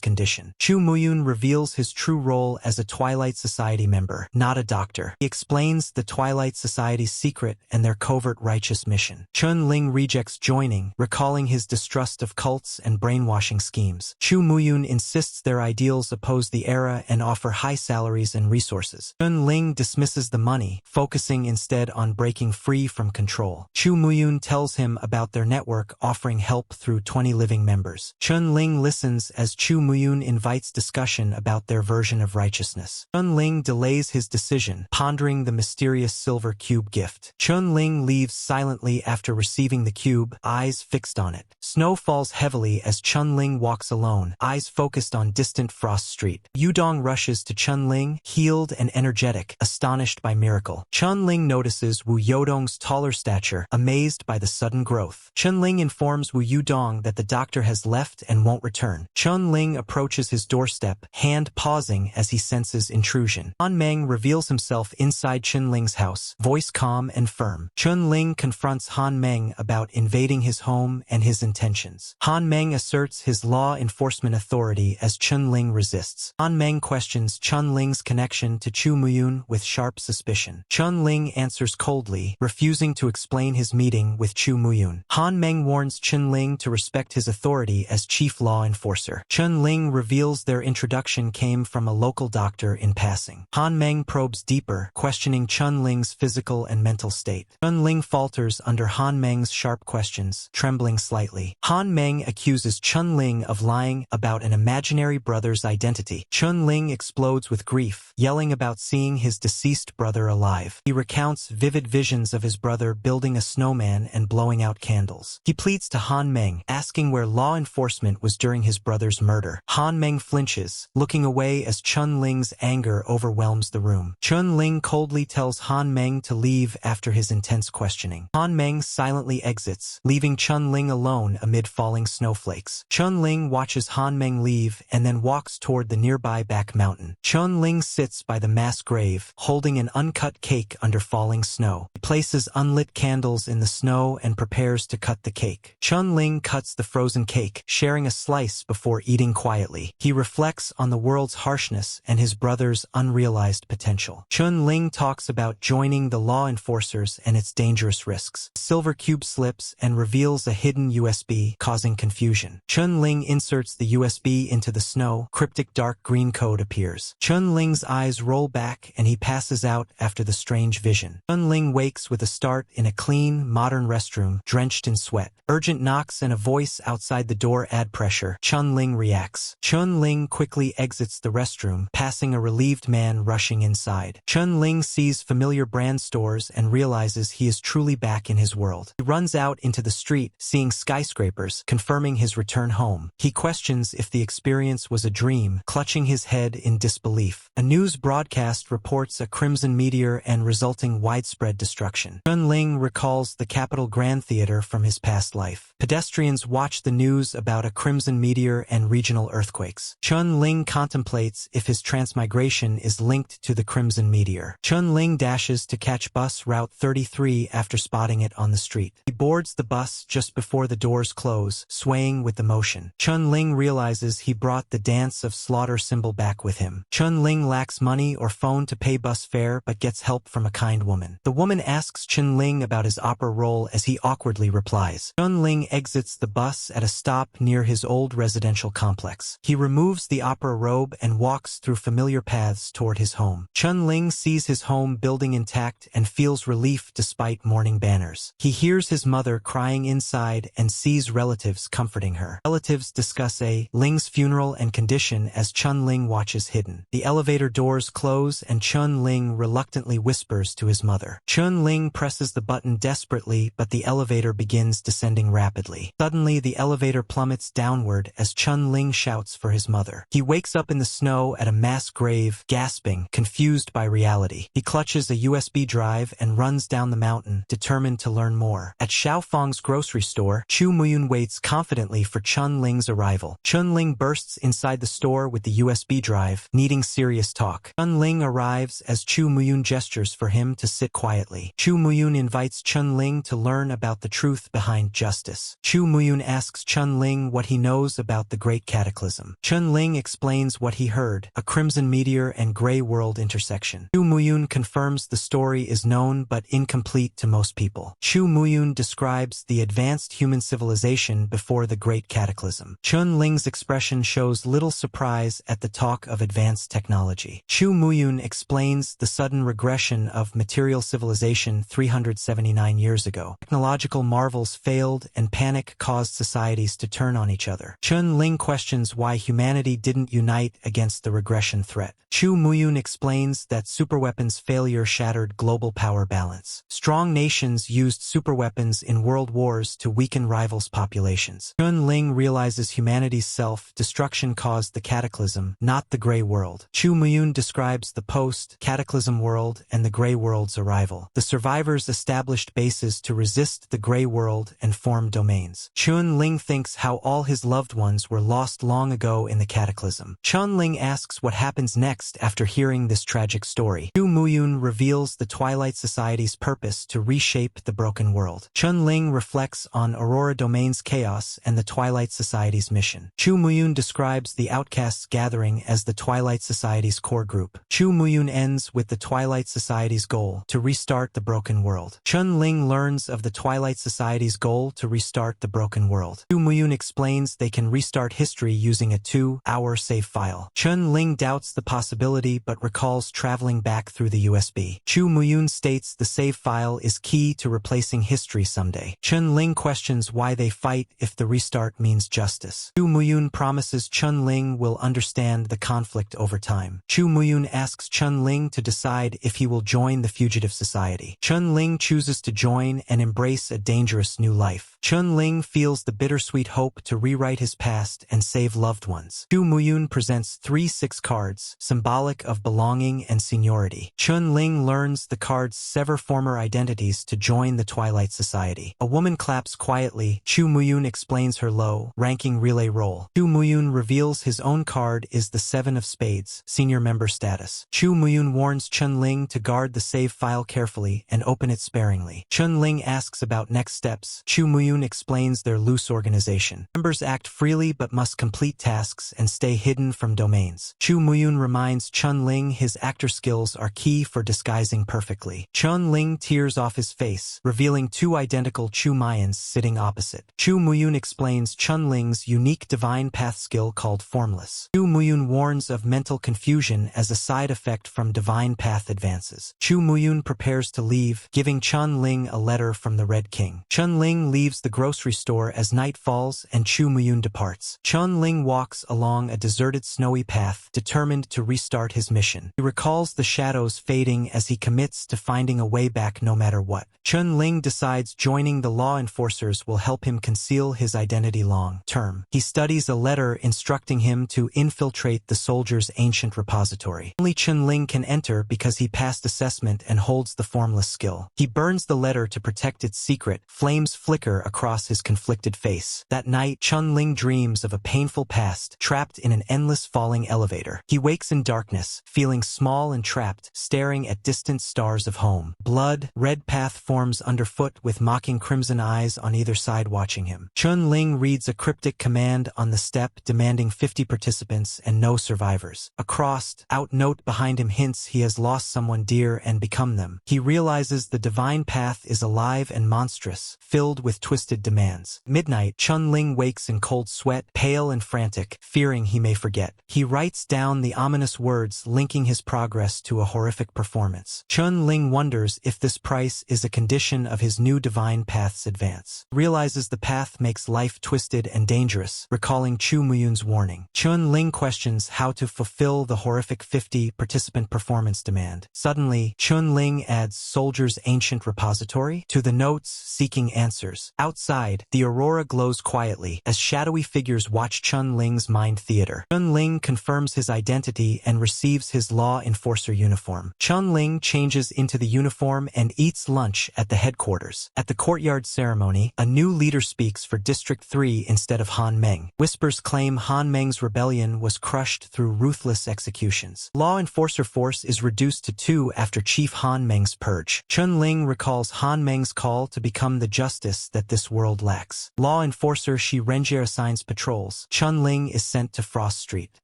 condition. Chu Muyun reveals his true role as a Twilight Society member, not a doctor. He explains the Twilight Society's secret and their covert righteous mission. Chen Ling rejects joining, recalling his distrust of cults and brainwashing schemes. Chu Muyun insists their ideals oppose the era and offer high salaries and resources. Chen Ling dismisses the money, focusing instead on breaking free from control. Chu Muyun tells him about their network offering help through 20 living members. Chen Ling listens as Chu Muyun invites discussion about their version of righteousness. Chen Ling delays his decision, pondering the mysterious silver cube gift. Chen Ling leaves silently after receiving the cube, eyes fixed on it. Snow falls heavily as Chen Ling walks alone, eyes focused on distant Frost Street. Yudong rushes to Chen Ling, healed and energetic, astonished by miracle. Chen Ling notices Wu Yodong's taller stature, amazed by the sudden growth. Chen Ling informs Wu Yudong that the doctor has left and won't return. Chen Ling approaches his doorstep, hand pausing as he senses intrusion. Han Meng reveals himself inside Chen Ling's house, voice calm and firm. Chen Ling confronts Han Meng about invading his home and his intentions. Han Meng asserts his law enforcement authority as Chen Ling resists. Han Meng questions Chen Ling's connection to Chu Muyun with sharp suspicion. Chen Ling answers coldly, refusing to explain his meeting with Chu Muyun. Han Meng warns Chen Ling to respect his authority as chief law enforcer. Chen Ling reveals their introduction came from a local doctor in passing. Han Meng probes deeper, questioning Chen Ling's physical and mental state. Chen Ling falters under Han Meng's sharp questions, trembling slightly. Han Meng accuses Chen Ling of lying about an imaginary brother's identity. Chen Ling explodes with grief, yelling about seeing his deceased brother alive. He recounts vivid visions of his brother building a snowman and blowing out candles. He pleads to Han Meng, asking where law enforcement was during his brother's murder. Han Meng flinches, looking away as Chen Ling's anger overwhelms the room. Chen Ling coldly tells Han Meng to leave after his intense questioning. Han Meng silently exits, leaving Chen Ling alone amid falling snowflakes. Chen Ling watches Han Meng leave and then walks toward the nearby back mountain. Chen Ling sits by the mass grave, holding an uncut cake under falling snow. He places unlit candles in the snow and prepares to cut the cake. Chen Ling cuts the frozen cake, sharing a slice before eating quietly. He reflects on the world's harshness and his brother's unrealized potential. Chen Ling talks about joining the law enforcers and its dangerous risks. The silver cube slips and reveals a hidden USB, causing confusion. Chen Ling inserts the USB into the snow. Cryptic dark green code appears. Chen Ling's eyes roll back and he passes out after the strange vision. Chen Ling wakes with a start in a clean, modern restroom, drenched in sweat. Urgent knocks and a voice outside the door add pressure. Chen Ling reacts. Chen Ling quickly exits the restroom, passing a relieved man rushing inside. Chen Ling sees familiar brand stores and realizes he is truly back in his world. He runs out into the street, seeing skyscrapers, confirming his return home. He questions if the experience was a dream, clutching his head in disbelief. A news broadcast reports a crimson meteor and resulting widespread destruction. Chen Ling recalls the Capitol Grand Theater from his past life. Pedestrians watch the news about a crimson meteor and regional earthquakes. Chen Ling contemplates if his transmigration is linked to the crimson meteor. Chen Ling dashes to catch bus route 33 after spotting it on the street. He boards the bus just before the doors close, swaying with the motion. Chen Ling realizes he brought the Dance of Slaughter symbol back with him. Chen Ling lacks money or phone to pay bus fare but gets help from a kind woman. The woman asks Chen Ling about his opera role as he awkwardly replies. Chen Ling exits the bus at a stop near his old residential complex. He removes the opera robe and walks through familiar paths toward his home. Chen Ling sees his home building intact and feels relief despite mourning banners. He hears his mother crying inside and sees relatives comforting her. Relatives discuss a Ling's funeral and condition as Chen Ling watches hidden. The elevator doors close and Chen Ling reluctantly whispers to his mother. Chen Ling presses the button desperately, but the elevator begins descending rapidly. Suddenly, the elevator plummets downward as Chen Ling shouts for his mother. He wakes up in the snow at a mass grave, gasping, confused by reality. He clutches a USB drive and runs down the mountain, determined to learn more. At Xiaofang's grocery store, Chu Muyun waits confidently for Chen Ling's arrival. Chen Ling bursts inside the store with the USB drive, needing serious talk. Chen Ling arrives as Chu Muyun gestures for him to sit quietly. Chu Muyun invites Chen Ling to learn about the truth behind justice. Chu Muyun asks Chen Ling what he knows about the Great Cataclysm. Chen Ling explains what he heard, a crimson meteor and gray world intersection. Chu Muyun confirms the story is known but incomplete to most people. Chu Muyun describes the advanced human civilization before the Great Cataclysm. Chen Ling's expression shows little surprise at the talk of advanced technology. Chu Muyun explains the sudden regression of material civilization 379 years ago. Technological marvels failed and panic caused societies to turn on each other. Chen Ling questions why humanity didn't unite against the regression threat. Chu Muyun explains that superweapons failure shattered global power balance. Strong nations used superweapons in world wars to weaken rivals' populations. Chen Ling realizes humanity's self-destruction caused the cataclysm, not the Grey World. Chu Muyun describes the post-cataclysm world and the Grey World's arrival. The survivors established bases to resist the Grey World and form domains. Chen Ling thinks how all his loved ones were lost long ago in the cataclysm. Chen Ling asks what happens next after hearing this tragic story. Chu Muyun reveals the Twilight Society's purpose to reshape the broken world. Chen Ling reflects on Aurora Domain's chaos and the Twilight Society's mission. Chu Muyun describes the Outcasts gathering as the Twilight Society's core group. Chu Muyun ends with the Twilight Society's goal to restart the broken world. Chen Ling learns of the Twilight Society's goal to restart the broken world. Chu Muyun explains they can restart history using a 2-hour save file. Chen Ling doubts the possibility but recalls traveling back through the USB. Chu Muyun states the save file is key to replacing history someday. Chen Ling questions why they fight if the restart means justice. Chu Muyun promises Chen Ling will understand the conflict over time. Chu Muyun asks Chen Ling to decide if he will join the fugitive society. Chen Ling chooses to join and embrace a dangerous new life. Chen Ling feels the bittersweet hope to rewrite his past and save loved ones. Chu Muyun presents 3 6 cards, symbolic of belonging and seniority. Chen Ling learns the cards sever former identities to join the Twilight Society. A woman claps quietly. Chu Muyun explains her low-ranking relay role. Chu Muyun reveals his own card is the 7 of Spades, senior member status. Chu Muyun warns Chen Ling to guard the save file carefully and open it sparingly. Chen Ling asks about next steps. Chu Muyun explains their loose organization. Members act freely but must complete tasks and stay hidden from domains. Chu Muyun reminds Chen Ling his actor skills are key for disguising perfectly. Chen Ling tears off his face, revealing 2 identical Chu Mayans sitting opposite. Chu Muyun explains Chen Ling's unique divine path skill called Formless. Chu Muyun warns of mental confusion as a side effect from divine path advances. Chu Muyun prepares to leave, giving Chen Ling a letter from the Red King. Chen Ling leaves the grocery store as night falls and Chu Muyun departs. Chen Ling walks along a deserted snowy path, determined to restart his mission. He recalls the shadows fading as he commits to finding a way back no matter what. Chen Ling decides joining the law enforcers will help him conceal his identity long-term. He studies a letter instructing him to infiltrate the soldiers' ancient repository. Only Chen Ling can enter because he passed assessment and holds the Formless skill. He burns the letter to protect its secret. Flames flicker across his conflicted face. That night, Chen Ling dreams of a painful past, trapped in an endless falling elevator. He wakes in darkness, feeling small and trapped, staring at distant stars of home. Blood, red path forms underfoot with mocking crimson eyes on either side watching him. Chen Ling reads a cryptic command on the step demanding 50 participants and no survivors. A crossed-out note behind him hints he has lost someone dear and become them. He realizes the divine path is alive and monstrous, filled with twisted demands. Midnight, Chen Ling wakes in cold sweat, pale and frantic, fearing he may forget. He writes down the ominous words linking his progress to a horrific performance. Chen Ling wonders if this price is a condition of his new divine path's advance. Realizes the path makes life twisted and dangerous, recalling recalling Chu Muyun's warning. Chen Ling questions how to fulfill the horrific 50-participant performance demand. Suddenly, Chen Ling adds Soldier's ancient repository to the notes, seeking answers. Outside, the aurora glows quietly as shadowy figures watch Chen Ling's mind theater. Chen Ling confirms his identity and receives his law enforcer uniform. Chen Ling changes into the uniform and eats lunch at the headquarters. At the courtyard ceremony, a new leader speaks for District 3 instead of Han Meng. Whispers claim Han Meng's rebellion was crushed through ruthless executions. Law enforcer force is reduced to 2 after Chief Han Meng's purge. Chen Ling recalls Han Meng's call to become the justice that this world lacks. Law enforcer Shi Renjie assigns patrols. Chen Ling is sent to Frost Street.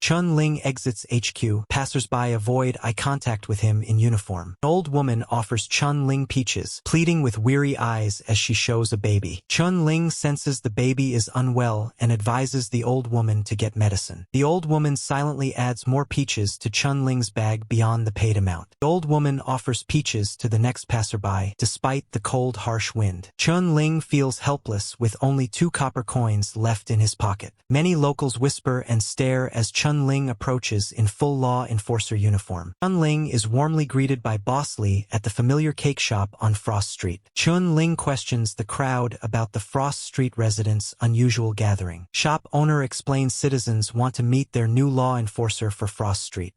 Chen Ling exits HQ. Passersby avoid eye contact with him in uniform. An old woman offers Chen Ling peaches, pleading with weary eyes as she shows a baby. Chen Ling senses the baby is unwell and advises the old woman to get medicine. The old woman silently adds more peaches to Chen Ling's bag beyond the paid amount. The old woman offers peaches to the next passerby, despite the cold, harsh wind. Chen Ling feels helpless with only 2 copper coins left in his pocket. Many locals whisper and stare as Chen Ling approaches in full law enforcer uniform. Chen Ling is warmly greeted by Boss Lee at the familiar cake shop on Frost Street. Chen Ling questions the crowd about the Frost Street residents' unusual gathering. Shop owner explains citizens want to meet their new law enforcer for Frost Street.